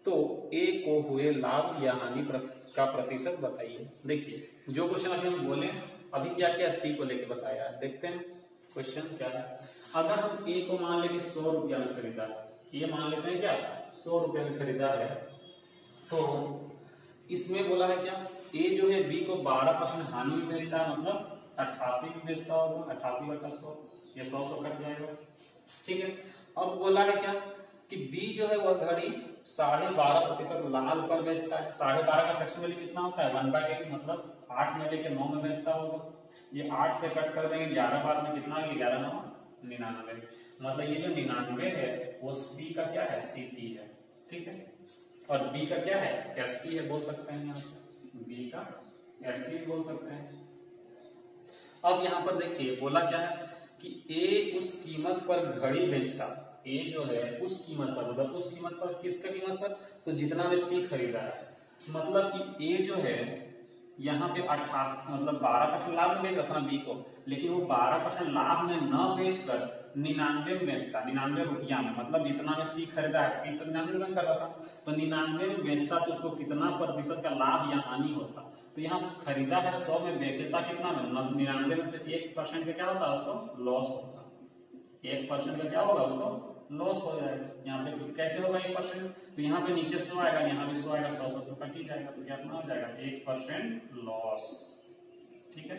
तो ए को हुए लाभ या हानि का प्रतिशत बताइए। देखिए जो क्वेश्चन अभी हम बोले, अभी क्या क्या सी को लेके बताया है, देखते हैं क्वेश्चन क्या है। अगर हम ए को मान ले कि 100 रुपया में खरीदा है, ये मान लेते हैं क्या 100 रुपये में खरीदा है, तो इसमें बोला है क्या, ए जो है बी को 12% हानि में बेचता है, मतलब 88 में बेचता होगा, 88/100, ये 100 कट जाएगा। ठीक है, अब बोला है क्या कि बी जो है वह घड़ी 12.5% लाभ पर बेचता है। 12.5 का सेक्शन वैल्यू कितना होता है, 1/8, मतलब 8 में लेके 9 में बेचता होगा, ये 8 से कट कर देंगे, 11 बाद में कितना है, 11 9 99, मतलब ये जो 99 है वो सी का क्या है, सीपी है। ठीक है, और बी का क्या है, एसपी है, बोल सकते हैं यहाँ से बी का एसपी बोल सकते हैं। अब यहाँ पर देखिए बोला क्या है कि ए उस कीमत पर घड़ी बेचता, ए जो है उस कीमत पर, मतलब उस कीमत पर, किसका कीमत पर, तो जितना में सी खरीदा है, मतलब कि ए जो है यहाँ पे 88, मतलब 12% लाभ में बेच रहा था ना बी को, लेकिन वो 12% लाभ में न बेचकर 99 में बेचता, 99 रुपया में, मतलब जितना में सी खरीदा है, सी तो 99 में खरीदा था, तो 99 में बेचता, तो उसको कितना प्रतिशत का लाभ या हानि होता। तो यहाँ खरीदा है 100 में, बेचता कितना में, 99 में, तो 1% का क्या होता है, उसको लॉस होता, 1% का क्या होगा, उसको लॉस हो जाएगा। यहाँ पे कैसे होगा 1%, तो यहाँ पे नीचे 100 आएगा, यहाँ भी 100 आएगा, 100 तो कट ही जाएगा, तो कितना हो जाएगा 1% लॉस। ठीक है,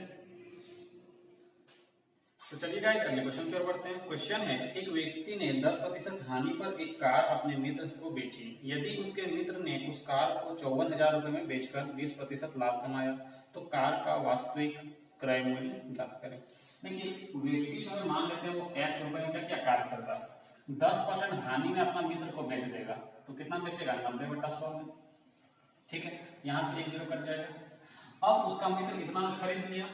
तो चलिए गाइस अगले क्वेश्चन की ओर बढ़ते हैं। क्वेश्चन है, एक व्यक्ति ने 10% हानि पर एक कार अपने मित्र को बेची। यदि उसके मित्र ने उस कार को 54,000 रुपए में बेचकर 20% लाभ कमाया, तो कार का वास्तविक क्रय मूल्य ज्ञात करें। देखिए व्यक्ति जो है, मान लेते हैं वो X रुपए का क्या कार खरीदा, 10% हानि में अपना मित्र को बेच देगा, तो कितना बेचेगा, 90/100 में। ठीक है, यहाँ से 1 0 कट जाएगा। अब उसका मित्र इतना में खरीद लिया,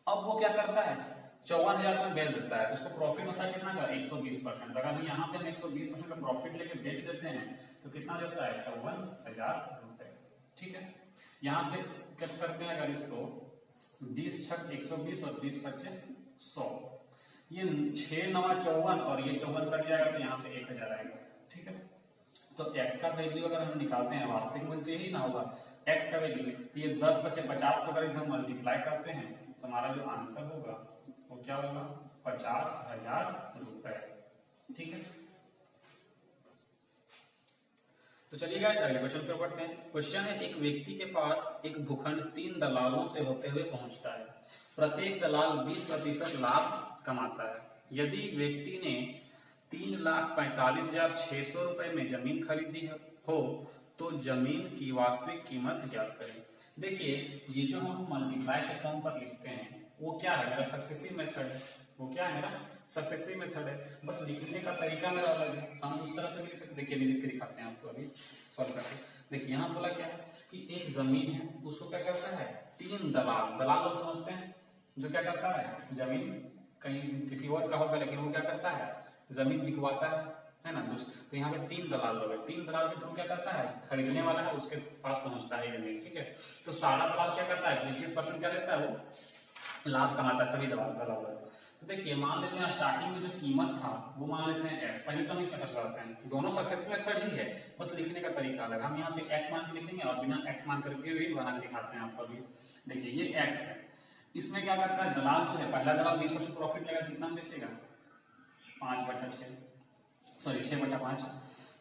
अब वो क्या करता है, 54,000 में बेच देता है, तो उसको प्रॉफिट होता है कितना का, 120%। अगर यहाँ पे हम 120% का प्रॉफिट लेके बेच देते हैं, तो कितना देता है, 54,000 रुपए। ठीक है, यहाँ से कट करते हैं अगर इसको, 20 छक 120 और 20 बचे 100, ये 6 9 54 और ये 54 कट जाएगा, तो यहाँ पे 1000 आएगा। ठीक है, तो x का वैल्यू अगर हम निकालते हैं, वास्तविक मूल्य तो यही ना होगा x का वैल्यू, तो ये 10 बचे 50 को अगर इधर मल्टीप्लाई करते हैं तो हमारा जो आंसर होगा वो क्या होगा, 50,000 रुपए। ठीक है, तो चलिए गाइस अगले क्वेश्चन पर बढ़ते हैं। क्वेश्चन है, एक व्यक्ति के पास एक भूखंड 3 दलालों से होते हुए पहुंचता है। प्रत्येक दलाल 20% लाभ कमाता है। यदि व्यक्ति ने 3,45,600 रुपए में जमीन खरीदी हो तो जमीन की वास्तविक कीमत ज्ञात करें। देखिए, ये जो हम मल्टीप्लाई के फॉर्म पर लिखते हैं वो क्या है, मेरा सक्सेसिव मेथड है। वो क्या है, मेरा सक्सेसिव मेथड है। बस लिखने का तरीका मेरा अलग है, हम उस तरह से लिख सकते। देखिए मैं लिख के दिखाते हैं आपको अभी सॉल्व करके। देखिए यहाँ बोला क्या है कि एक जमीन है, उसको क्या करता है 3 दलाल, दलाल लोग समझते हैं जो क्या करता है, जमीन कहीं किसी और का होगा लेकिन वो क्या करता है, जमीन बिकवाता है ना। तो यहाँ पे 3 दलाल लोग है, 3 दलाल के थ्रू क्या करता है, खरीदने वाला है उसके पास पहुंचता है जमीन। ठीक है, तो सारा दलाल क्या करता है, 20% क्या लेता है, वो लाभ कमाता है सभी दलाल। तो देखिए मान लेते हैं स्टार्टिंग में जो कीमत था वो मान लेते हैं x। पहले तो हम इसका कसवा लेते हैं, दोनों सक्सेसिव मेथड ही है, बस लिखने का तरीका अलग। हम यहाँ पे x मान के लिखेंगे और बिना x मान करके भी बना के दिखाते हैं आपको अभी। देखिए ये x है, इसमें क्या करता है दलाल जो है, पहला दलाल 20% प्रॉफिट लेगा, कितना बेचेगा 5/6, सॉरी 6/5।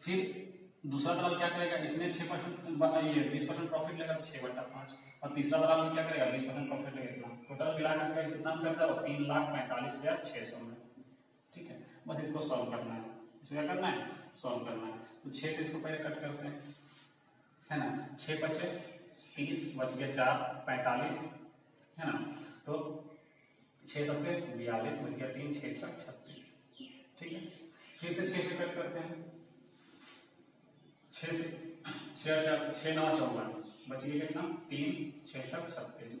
फिर दूसरा दलाल क्या करेगा, इसने 6% ये 20% प्रॉफिट लेगा तो 6/5, और तीसरा दलाल भी क्या करेगा 20% प्रॉफिट लेगा। इतना टोटल मिलाकर कितना करता है, 3,45,600 में। ठीक है, बस इसको सॉल्व करना है, इसको क्या करना है, सॉल्व करना है। तो 6 से इसको पहले कट करते हैं, है ना। 6 बचे 30, बच गया 4 45, है ना। तो 6 सत्ते 42, बच गया 3, 6 6 36। ठीक है, फिर से 6 से कट करते हैं, 6 से 6 9 54, बच गया कितना 3, 6 6 36।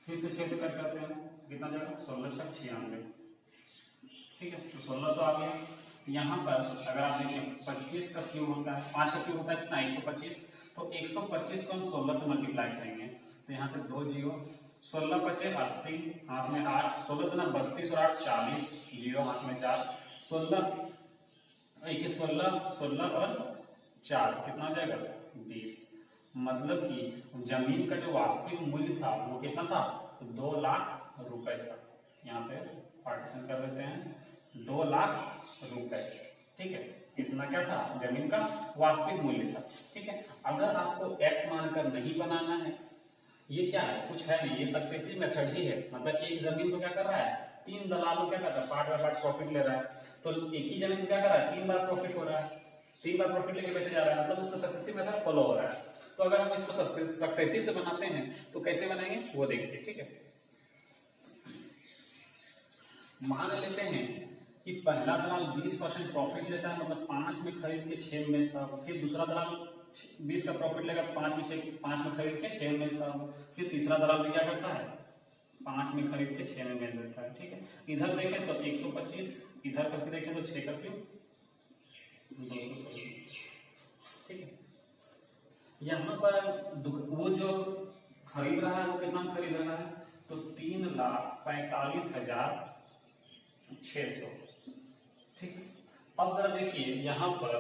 फिर से 6 से कट करते हैं, कितना जाएगा 16 6 96। ठीक है, तो 1600 आ गया। यहाँ पर अगर आप देखें 25 का क्यूब होता है, 5 का क्यूब होता है कितना 125, तो 125 को हम 16 से मल्टीप्लाई करेंगे तो यहाँ पे 2 जीरो, 16 बचे 80, हाथ में 8, 16 दुना 32 और 8 40, जीरो हाथ में 4, 16 16 और 4 कितना हो जाएगा 20। मतलब कि जमीन का जो वास्तविक मूल्य था वो कितना था, तो 2 लाख रुपए था। यहाँ पे पार्टीशन कर देते हैं 2 लाख रुपए। ठीक है, इतना क्या था, जमीन का वास्तविक मूल्य था। ठीक है, अगर आपको x मानकर नहीं बनाना है, ये क्या है, कुछ है नहीं, ये सक्सेसिव मेथड ही है। मतलब एक जमीन को क्या कर रहा है, 3 दलालों क्या कर रहा है, पार्ट बाय पार्ट प्रॉफिट ले रहा है। तो एक ही जमीन को क्या कर रहा है, 3 बार प्रॉफिट हो रहा है, 3 बार प्रॉफिट लेके बेचे जा रहा है, मतलब उसका सक्सेसिव मेथड फॉलो हो रहा है। तो अगर हम इसको सक्सेसिव से बनाते हैं तो कैसे बनाएंगे वो देखिए। ठीक है, मान लेते हैं कि पहला दलाल 20% प्रॉफिट लेता है, मतलब 5 में खरीद के 6 में बेचता होगा। फिर दूसरा दलाल 20 का प्रॉफिट लेगा, 5 में खरीद के 6 में बेचता होगा। फिर तीसरा दलाल भी क्या करता है, 5 में खरीद के 6 में बेच देता है। ठीक है, इधर देखें तो 125, इधर करके देखें तो 6 का क्यूब 216। ठीक है, यहाँ पर वो जो खरीद रहा है वो कितना खरीद रहा है, तो 3,45,600। ठीक, अब जरा देखिए यहाँ पर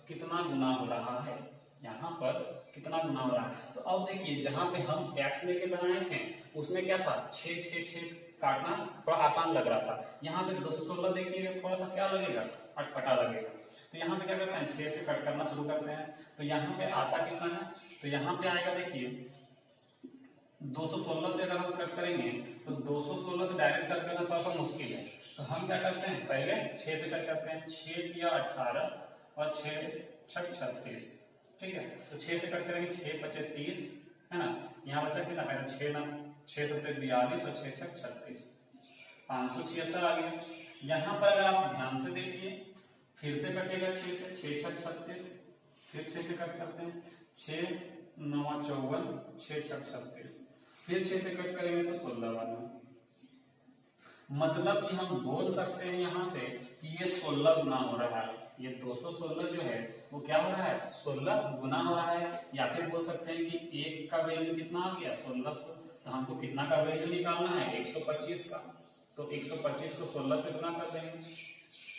कितना गुना हो रहा है, यहाँ पर कितना गुना हो रहा है। तो अब देखिए जहाँ पे हम x लेके बनाए थे उसमें क्या था, 6 6 6 काटना थोड़ा आसान लग रहा था। यहाँ पे 216 देखिए थोड़ा सा क्या लगेगा, अटपटा लगेगा। तो यहाँ पे क्या करते हैं, 6 से कट करना शुरू करते हैं। तो यहाँ पे आता कितना है, तो यहाँ पे आएगा देखिए 216 से अगर हम कट करेंगे तो 216 से डायरेक्ट कट करना थोड़ा सा मुश्किल है। तो हम क्या करते हैं, पहले 6 से कट करते हैं, 6 तिया 18 और 6 6 36। ठीक है, तो 6 से कट करेंगे, 6 5 30, है ना। यहाँ बचा कितना, पहले 6 7 42 और 6 6 36, 576 आ गया। यहाँ पर अगर आप ध्यान से देखिए, फिर से कटेगा 6 से, 6 6 36, फिर 6 से कट करते हैं, 6 9 54, 6 6 36, फिर 6 से कट करेंगे तो 16 वाला। मतलब कि हम बोल सकते हैं यहाँ से कि ये 16 गुना हो रहा है। ये 216 जो है वो क्या हो रहा है, 16 गुना हो रहा है। या फिर बोल सकते हैं कि एक का वैल्यू कितना आ गया 1600, तो हमको कितना का वैल्यू निकालना है 125 का। तो 125 को 16 से गुना कर देंगे,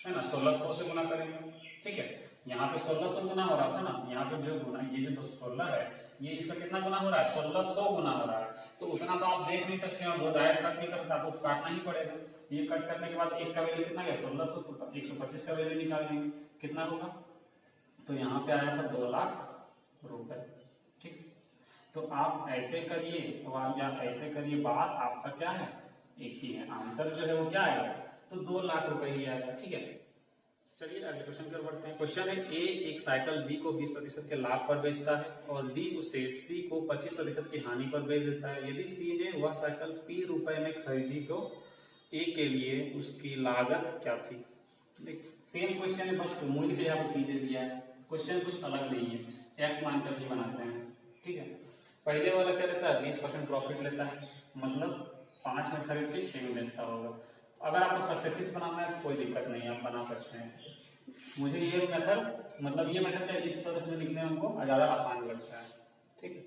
है ना, 1600 से गुना करेंगे। ठीक है, यहाँ पे 1600 गुना हो रहा था ना, यहाँ पे जो गुना ये जो 16 है ये इसका कितना गुना हो रहा है, 1600 गुना हो रहा है। तो उतना तो आप देख नहीं सकते हो, डायरेक्ट कट नहीं करता, आपको काटना ही पड़ेगा। ये कट करने के बाद एक का वैल्यू कितना गया 1600, तो 125 का वैल्यू निकाल लेंगे कितना होगा, तो यहाँ पे आया था 2 लाख रुपए। ठीक, तो आप ऐसे करिए या ऐसे करिए, बात आपका क्या है एक ही है, आंसर जो है वो क्या आएगा, तो 2 लाख रुपए ही आएगा। ठीक है, चलिए अगले क्वेश्चन की ओर बढ़ते हैं। क्वेश्चन है ए एक साइकिल बी को 20% के लाभ पर बेचता है और बी उसे सी को 25% की हानि पर बेच देता है। यदि सी ने वह साइकिल पी रुपए में खरीदी तो ए के लिए उसकी लागत क्या थी। देख सेम क्वेश्चन है, बस मूल के यहाँ पे पी दे दिया है, क्वेश्चन कुछ अलग नहीं है, एक्स मानकर ही बनाते हैं। ठीक है, पहले वाला क्या रहता है 20% प्रॉफिट लेता है, मतलब 5 में खरीद के 6 में बेचता होगा। अगर आपको सक्सेसिव बनाना है तो कोई दिक्कत नहीं है, आप बना सकते हैं। मुझे ये मेथड मतलब ये मेथड इस तरह से लिखने में हमको ज़्यादा आसान लगता है। ठीक है,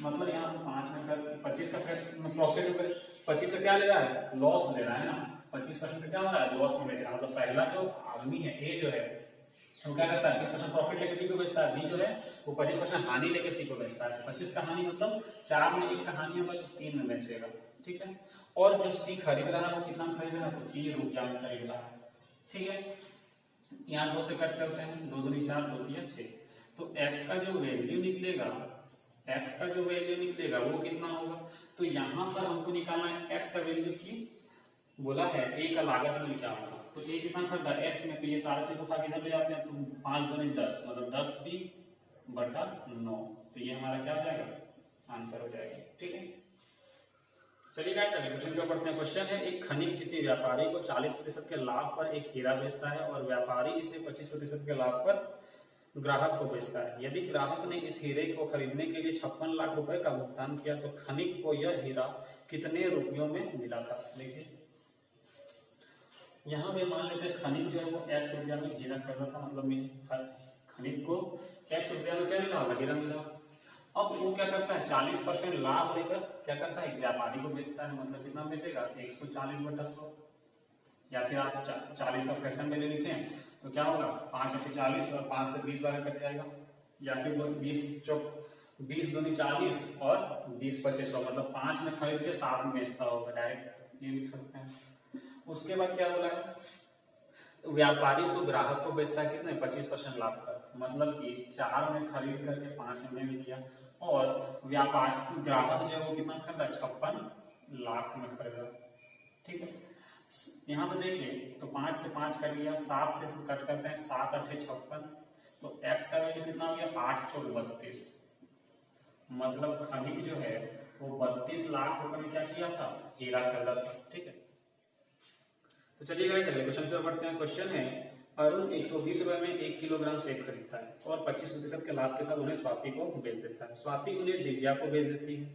मतलब यहाँ 5 में 25 का प्रॉफिट, 25 का क्या ले रहा है, लॉस ले रहा है ना, 25% का क्या हो रहा है, लॉस में बेच रहा है। मतलब पहला जो आदमी है ए जो है वो क्या करता है 20% प्रॉफिट लेके बी को बेचता है, बी जो है वो 25% हानि लेके सी को बेचता है। 25 का हानि मतलब 4 में 1 का हानि होगा तो 3 में बेचेगा। ठीक है, और जो सी खरीद रहा है वो कितना में खरीद रहा है, तो 3 रुपया में खरीद रहा है। ठीक है, यहाँ 2 से कट करते हैं, 2 दूनी 4 2 तिया 6, तो x का जो वैल्यू निकलेगा, x का जो वैल्यू निकलेगा वो कितना होगा, तो यहाँ पर हमको निकालना है x का वैल्यू की बोला है a का लागत में क्या होगा, तो a कितना खरीदा x में, तो ये सारा चीज उठा के इधर ले जाते हैं, तो 5 दूनी 10 मतलब 10 भी बटा 9, तो ये हमारा क्या हो जाएगा, आंसर हो जाएगा। ठीक है, चलिए गाइस अगले क्वेश्चन की ओर बढ़ते हैं। क्वेश्चन है एक खनिक किसी व्यापारी को 40% के लाभ पर एक हीरा बेचता है और व्यापारी इसे 25% के लाभ पर ग्राहक को बेचता है। यदि ग्राहक ने इस हीरे को खरीदने के लिए 56 लाख रुपए का भुगतान किया तो खनिक को यह हीरा कितने रुपयों में मिला था। देखिए यहाँ पे मान लेते हैं खनिक जो है वो x रुपया में हीरा खरीदा था, मतलब खनिक को x रुपया में क्या मिला होगा, हीरा मिला। अब वो क्या करता है 40% लाभ लेकर क्या करता है व्यापारी को बेचता है, मतलब कितना बेचेगा 140/100, या फिर आप 40 का फ्रैक्शन वैल्यू लिखें तो क्या होगा 5 × 40 और 5 से 20 बार कट जाएगा, या फिर 20 दूनी 40 और 20 2500, मतलब 5 में खरीद के 7 में बेचता होगा, डायरेक्ट ये लिख सकते हैं। उसके बाद क्या बोला है व्यापारी उसको ग्राहक को बेचता है कितने 25% लाभ पर, मतलब कि 4 में खरीद करके 5 में भी दिया, और व्यापार ग्राहक जो है वो कितना खरीदा 56 लाख में खरीदा। ठीक है, यहाँ पे देखिए तो 5 से 5 कट गया, 7 से कट करते हैं 7 × 8 = 56, तो x का वैल्यू कितना हो गया 8 × 4 = 32, मतलब खनिक जो है वो 32 लाख रुपए में क्या किया था, हीरा खरीदा था। ठीक है, तो चलिए गाइस अगले क्वेश्चन की ओर बढ़ते हैं। क्वेश्चन है अरुण 120 रुपए में 1 किलोग्राम सेब खरीदता है और 25% के लाभ के साथ उन्हें स्वाति को बेच देता है। स्वाति उन्हें दिव्या को बेच देती है,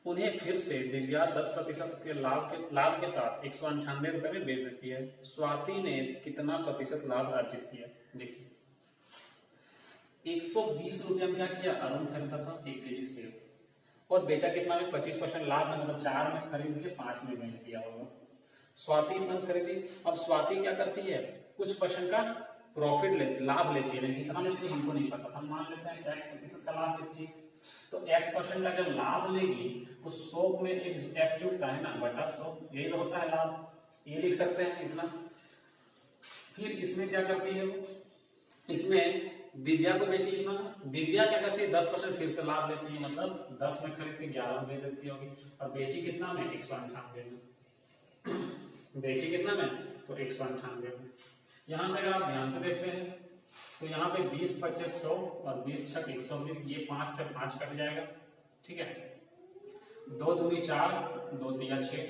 उन्हें फिर से दिव्या 10% के लाभ के साथ 198 रुपए में बेच देती है। स्वाति ने कितना प्रतिशत लाभ अर्जित किया। देखिए 120 रुपया में क्या किया, अरुण खरीदा था 1 केजी सेब और बेचा कितना में 25% लाभ में, मतलब 4 में खरीद के 5 में बेच दिया होगा। स्वाति इतना खरीदी, अब स्वाति क्या करती है कुछ परसेंट का प्रॉफिट लेती, लाभ लेती है, लेकिन कितना लेती है हमको नहीं पता, हम मान लेते हैं x% का लाभ लेती है, तो x% का जब लाभ लेगी तो 100 में एक x जुड़ता है ना, बटा 100, यही तो होता है लाभ, ये लिख सकते हैं इतना। फिर इसमें क्या करती है वो, इसमें दिव्या को बेची इतना, दिव्या क्या करती है 10% फिर से लाभ लेती है, मतलब 10 में खरीद के 11 में बेच देती होगी, और बेची कितना में 198 में, बेची कितना में तो 198 में। यहाँ से अगर आप ध्यान से देखते हैं तो यहाँ पे 20 25 100 और 20 6 120, ये 5 से 5 कट जाएगा। ठीक है, 2 दूनी 4 2 तिया 6,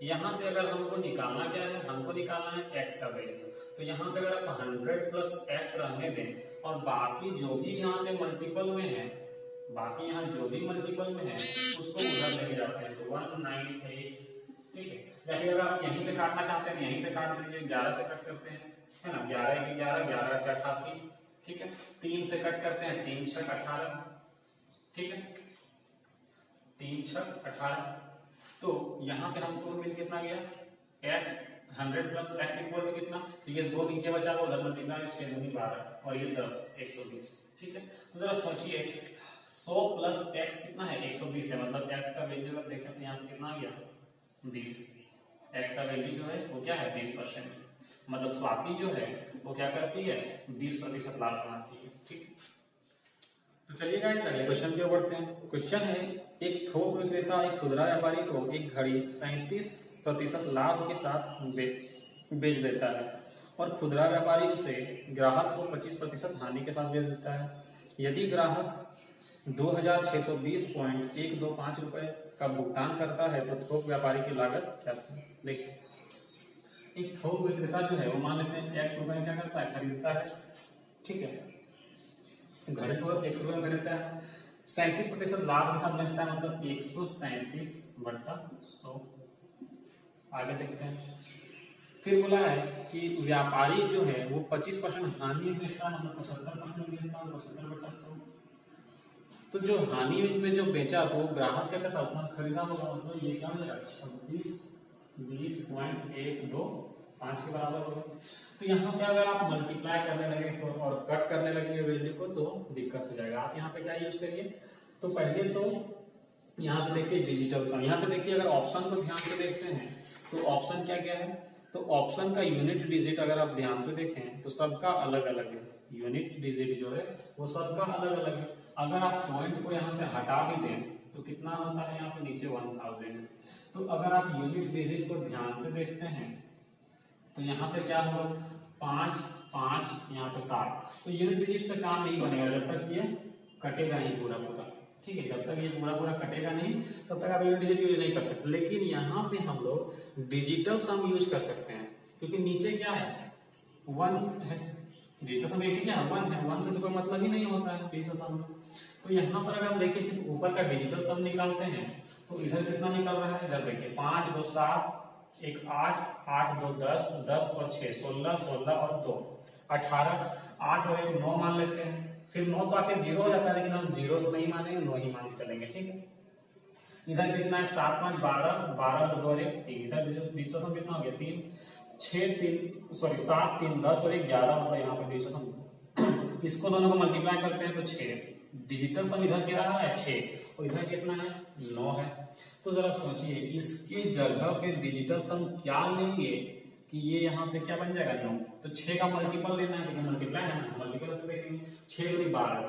यहाँ से अगर हमको निकालना क्या है, हमको निकालना है x का वैल्यू, तो यहाँ पे अगर आप 100 + x रहने दें और बाकी जो भी यहाँ पे मल्टीपल में है, बाकी यहाँ जो भी मल्टीपल में है उसको उधर लेके जाते हैं, तो 198। ठीक है, या फिर अगर आप यहीं से काटना चाहते हैं यहीं से काट दीजिए, 11 से कट करते हैं है ना, 11 × 11 11 × 88। ठीक है, 3 से कट करते हैं 3 × 6 = 18। ठीक है, 3 × 6 = 18, तो यहाँ पे हमको मिल कितना गया x 100 + x = कितना, तो ये 2 नीचे बचा हुआ उधर मल्टीप्लाई 6 दूनी 12, और ये 10 120। ठीक है, तो जरा सोचिए 100 प्लस x कितना है 120 है, मतलब x का वैल्यू अगर देखें तो यहाँ से कितना आ गया 20। x का वैल्यू जो है वो क्या है 20%, मतलब स्वाति जो है वो क्या करती है 20% लाभ बनाती है। ठीक, तो चलिए गाइस अगले क्वेश्चन की ओर बढ़ते हैं। क्वेश्चन है एक थोक विक्रेता एक खुदरा व्यापारी को एक घड़ी 37% लाभ के साथ बेच देता है और खुदरा व्यापारी उसे ग्राहक को 25% हानि के साथ बेच देता है। यदि ग्राहक 2620.125 रुपए का भुगतान करता है तो थोक व्यापारी की लागत क्या थी। देखिए एक थोक विक्रेता जो है वो मान लेते हैं x रुपए में क्या करता है खरीदता है। ठीक है, घड़ी को x रुपए में खरीदता है, 37% लाभ के साथ बेचता है, मतलब 137/100। आगे देखते हैं, फिर बोला है कि व्यापारी जो है वो 25% हानि में बेचता है, मतलब 75% में बेचता है, 75/100। तो जो हानि में जो बेचा तो वो ग्राहक क्या करता उतना खरीदा होगा, मतलब ये क्या हो जाएगा 26.20.125 के बराबर होगा। तो यहाँ पे अगर आप मल्टीप्लाई करने लगे और कट करने लगेंगे वैल्यू को तो दिक्कत हो जाएगा। आप यहाँ पे क्या यूज करिए, तो पहले तो यहाँ पे देखिए डिजिटल सम, यहाँ पे देखिए अगर ऑप्शन को ध्यान से देखते हैं तो ऑप्शन क्या क्या है, तो ऑप्शन का यूनिट डिजिट अगर आप ध्यान से देखें तो सबका अलग अलग है, यूनिट डिजिट जो है वो सबका अलग अलग है। अगर आप पॉइंट को यहाँ से हटा भी दें तो कितना होता है यहाँ पे नीचे 1000 है। तो अगर आप यूनिट डिजिट को ध्यान से देखते हैं तो यहाँ पे क्या होगा 5 5 यहाँ पे 7, तो यूनिट डिजिट से काम नहीं बनेगा जब तक ये कटेगा नहीं पूरा पूरा। ठीक है, जब तक ये पूरा पूरा कटेगा नहीं तब तक आप यूनिट डिजिट यूज नहीं कर सकते। लेकिन यहाँ पे हम लोग डिजिटल सम यूज कर सकते हैं क्योंकि नीचे क्या है 1 है, डिजिटल सम नीचे क्या है 1 है, 1 से तो कोई मतलब ही नहीं होता है डिजिटल सम में। तो यहाँ पर अगर हम देखिए सिर्फ ऊपर का डिजिटल सम निकालते हैं तो इधर कितना निकल रहा है, इधर देखिए 5 2 7 1 8 8 2 10 10 और 6 16 16 और 2 18 8 और 1 9 मान लेते हैं। फिर 9 तो आके 0 हो जाता है, लेकिन हम 0 तो नहीं मानेंगे, 9 ही मान के चलेंगे। ठीक है, इधर कितना है 7 5 12 12 2 और 1 3, इधर डिजिटल सम कितना हो गया 3 6 3 सॉरी 7 3 10 और 1 11, मतलब यहाँ पे डिजिटल सम इसको दोनों को मल्टीप्लाई करते हैं तो 6, डिजिटल सम इधर क्या रहा है 6 और इधर कितना है 9 है। तो जरा सोचिए इसके जगह पे डिजिटल सम क्या लेंगे कि ये यहाँ पे क्या बन जाएगा 9, तो 6 का मल्टीपल लेना है क्योंकि मल्टीप्लाई है ना, मल्टीपल तो देखेंगे 6 गुनी 12,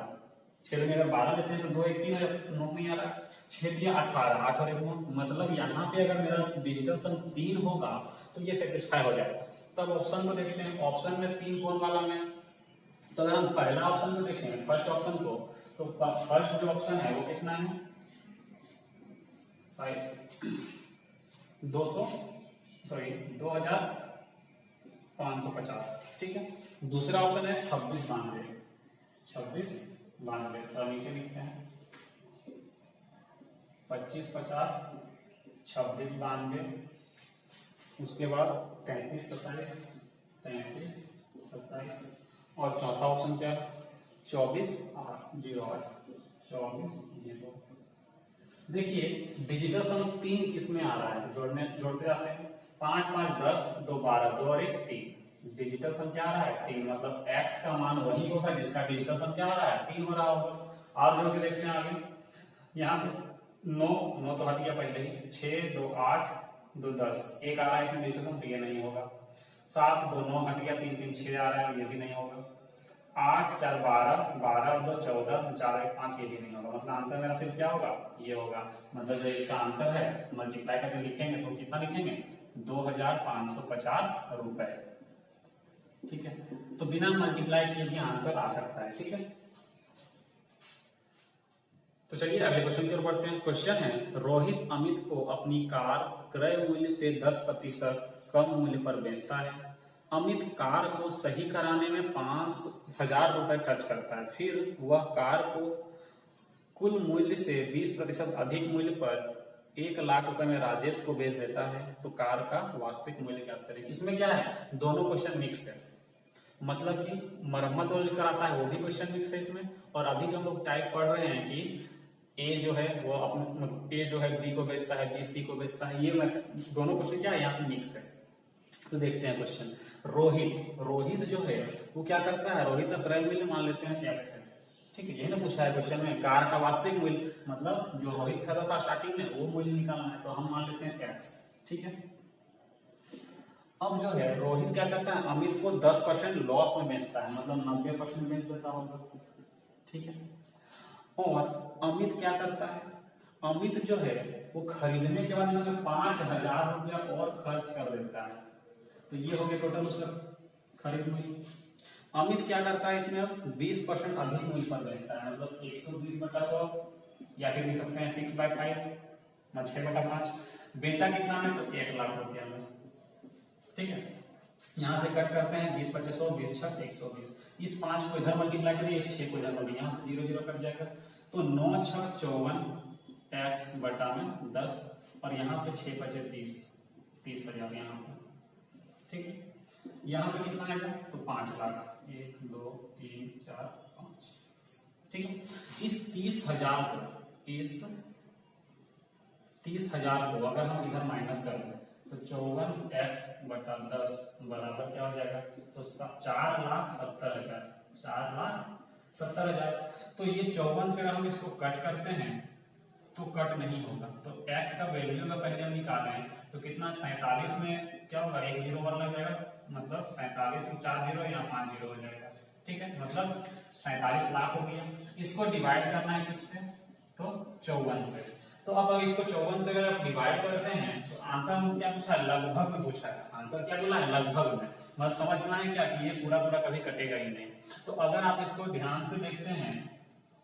6 में अगर 12 लेते हैं तो 2 1 3 9 नहीं आ रहा, 6 दिया 18 8 और 1 9, मतलब यहाँ पे अगर मेरा डिजिटल सम 3 होगा तो ये सेटिस्फाई हो जाएगा। तब ऑप्शन को देखते हैं, ऑप्शन में 3 कौन वाला में, तो अगर हम पहला ऑप्शन को देखें फर्स्ट ऑप्शन को, तो फर्स्ट जो ऑप्शन है वो कितना है 2550। ठीक है, दूसरा ऑप्शन है 2692 और नीचे लिखते हैं 2550 2692, उसके बाद 33 27 33 27 और चौथा ऑप्शन क्या है 24 8 08 24 0। देखिए डिजिटल सम 3 किस में आ रहा है, जोड़ते जाते हैं 5 5 10 2 12 2 और 1 3, डिजिटल सम क्या आ रहा है 3, मतलब x का मान वही होगा जिसका डिजिटल सम क्या आ रहा है 3 हो रहा होगा। आप जोड़ के देखते हैं आगे, यहाँ पे 9 तो हट गया पहले ही, 6 2 8 2 10 1 आ रहा है इसमें डिजिटल सम, तो ये नहीं होगा। 7 2 9 हट गया, 3 3 6 आ रहा है, ये भी नहीं होगा। 8 4 12 12 2 14 4 1 5, ये भी नहीं होगा, मतलब आंसर मेरा सिर्फ क्या होगा ये होगा। मतलब जो इसका आंसर है मल्टीप्लाई करके लिखेंगे तो कितना लिखेंगे 2550 रुपए। ठीक है, तो बिना मल्टीप्लाई किए भी आंसर आ सकता है। ठीक है, तो चलिए अगले क्वेश्चन की ओर बढ़ते हैं। क्वेश्चन है रोहित अमित को अपनी कार क्रय मूल्य से 10% कम मूल्य पर बेचता है। अमित कार को सही कराने में 5000 रुपए खर्च करता है, फिर वह कार को कुल मूल्य से 20% अधिक मूल्य पर 1 लाख रुपए में राजेश को बेच देता है, तो कार का वास्तविक मूल्य ज्ञात करें। इसमें क्या है दोनों क्वेश्चन मिक्स है, मतलब कि मरम्मत वो जो कराता है वो भी क्वेश्चन मिक्स है इसमें, और अभी जो हम लोग टाइप पढ़ रहे हैं कि ए जो है वो अपने ए जो है बी को बेचता है, बी सी को बेचता है, ये दोनों क्वेश्चन क्या है यहाँ पे मिक्स है। तो देखते हैं क्वेश्चन। रोहित जो है वो क्या करता है, रोहित का क्रय मूल्य मान लेते हैं एक्स है, ठीक है, यही ना पूछा है क्वेश्चन में, कार का वास्तविक मूल्य मतलब जो रोहित खरीदा था स्टार्टिंग में वो मूल्य निकालना है, तो हम मान लेते हैं एक्स, ठीक है। अब जो है रोहित क्या करता है, अमित को 10% लॉस में बेचता है, मतलब 90% बेच देता होगा, ठीक है। और अमित क्या करता है, अमित जो है वो खरीदने के बाद इसमें 5,000 रुपया और खर्च कर देता है, तो ये हो गया टोटल उसका खरीद मूल्य। अमित क्या करता है इसमें अब 20% अधिक मूल्य पर बेचता है, मतलब 120/100 या फिर लिख सकते हैं 6/5 6/5। बेचा कितना में, तो 1 लाख रुपया में, ठीक है। यहाँ से कट करते हैं 20/100, 20×6 120, इस 5 को इधर मल्टीप्लाई करिए, इस 6 को इधर मल्टीप्लाई, यहाँ से 0 0 कट जाएगा, तो 9×6 54 x बटा में 10, और यहाँ पे 6×5 30,000 यहाँ पे, ठीक है। यहाँ पे कितना आएगा, तो 5 लाख, 1 2 3 4 5, ठीक है। इस 30,000 को अगर हम इधर माइनस कर दें तो 54x/10 बराबर क्या हो जाएगा, तो 4,70,000, 4,70,000। तो ये 54 से अगर हम इसको कट करते हैं तो कट नहीं होगा, तो x का वैल्यू का पहले हम निकाले हैं, तो कितना 47 में क्या होगा, 1 0 और लग जाएगा, मतलब 47 में 4 0 या 5 0 हो जाएगा, ठीक है, मतलब 47 लाख हो गया। इसको डिवाइड करना है किससे, तो 54 से। तो अब इसको 54 से अगर आप डिवाइड करते हैं तो आंसर हम क्या पूछा है, लगभग में पूछा है, आंसर क्या बोला है, लगभग में, मतलब समझना है क्या कि ये पूरा कभी कटेगा ही नहीं। तो अगर आप इसको ध्यान से देखते हैं,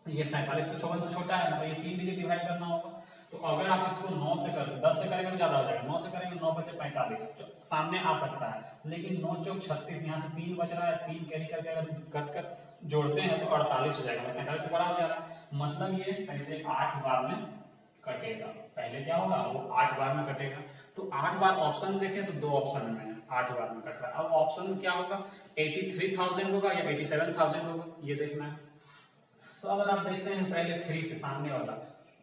ये 47 तो 54 से छोटा है, तो ये 3 डिजिट डिवाइड करना होगा, तो अगर आप इसको 9 से करें, 10 से करेंगे तो ज्यादा हो जाएगा, 9 से करेंगे 9×5 = 45 जो सामने आ सकता है, लेकिन 9×4 = 36, यहाँ से 3 बच रहा है, 3 कैरी करके अगर कट कर जोड़ते हैं तो 48 हो जाएगा, 47 से बड़ा हो जा रहा है, मतलब ये पहले 8 बार में कटेगा, पहले क्या होगा, वो 8 बार में कटेगा। तो 8 बार ऑप्शन देखें तो 2 ऑप्शन में है, 8 बार में कट रहा है। अब ऑप्शन क्या होगा, 83,000 होगा या 87,000 होगा, ये देखना है। तो अगर आप देखते हैं पहले 3 से सामने वाला,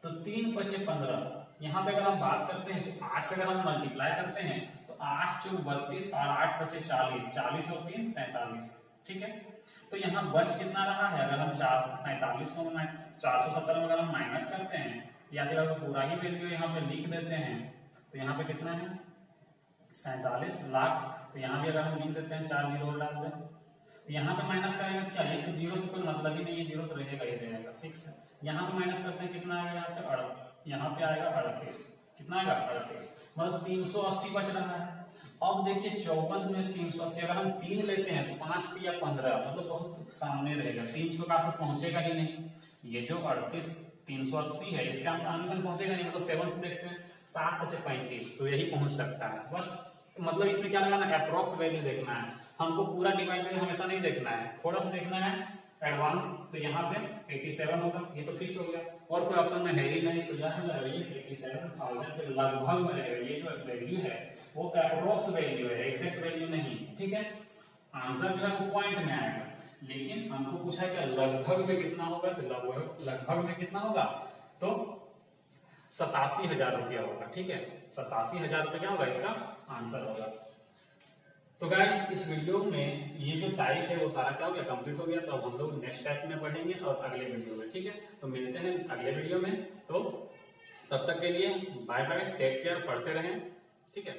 तो 3×5 = 15, यहाँ पे अगर हम बात करते हैं तो 8 से अगर हम मल्टीप्लाई करते हैं तो 8×4 = 32 और 8×5 = 40, 40 और 3 43, ठीक है। तो यहाँ बच कितना रहा है, अगर हम 470 में अगर हम माइनस करते हैं या फिर अगर पूरा ही वैल्यू यहाँ पे लिख देते हैं तो यहाँ पे कितना है, 47 लाख। तो यहाँ भी अगर हम लिख देते हैं 4 0 डाल दें, तो यहाँ पे माइनस करेंगे तो क्या, ये तो 0 से कोई मतलब ही नहीं है, 0 तो रहेगा ही रहेगा, फिक्स है। यहाँ पे माइनस करते हैं कितना आएगा, यहाँ पे आएगा 38, कितना आएगा 38, मतलब 380 बच रहा है। अब देखिए 54 में 380 अगर हम 3 लेते हैं तो 5 3 या 15, मतलब बहुत सामने रहेगा, 300 का आंसर पहुंचेगा ही नहीं। ये जो 38 380 है इसका आंसर पहुंचेगा नहीं, मतलब 7 से देखते हैं 7×5 = 35, तो यही पहुंच सकता है बस। मतलब इसमें क्या लगाना, अप्रोक्स वैल्यू देखना है हमको, पूरा डिवाइड करके हमेशा नहीं देखना है, थोड़ा सा देखना है एडवांस। तो यहाँ पे 87 होगा, ये तो फिक्स हो गया, और कोई ऑप्शन में है ही नहीं, तो यहाँ ये 87,000 के लगभग में रहेगा। ये जो वैल्यू है वो अप्रोक्स वैल्यू है, एग्जैक्ट वैल्यू नहीं, ठीक है। आंसर जो है वो पॉइंट में आएगा, लेकिन हमको पूछा है कि लगभग में कितना होगा, तो लगभग में कितना होगा, तो 87,000 रुपया होगा, ठीक है। 87,000 रुपया क्या होगा, इसका आंसर होगा। तो गाइस इस वीडियो में ये जो टाइप है वो सारा क्या हो गया, कंप्लीट हो गया। तो अब हम लोग नेक्स्ट टाइप में पढ़ेंगे और अगले वीडियो में, ठीक है। तो मिलते हैं अगले वीडियो में, तो तब तक के लिए बाय बाय, टेक केयर, पढ़ते रहें, ठीक है।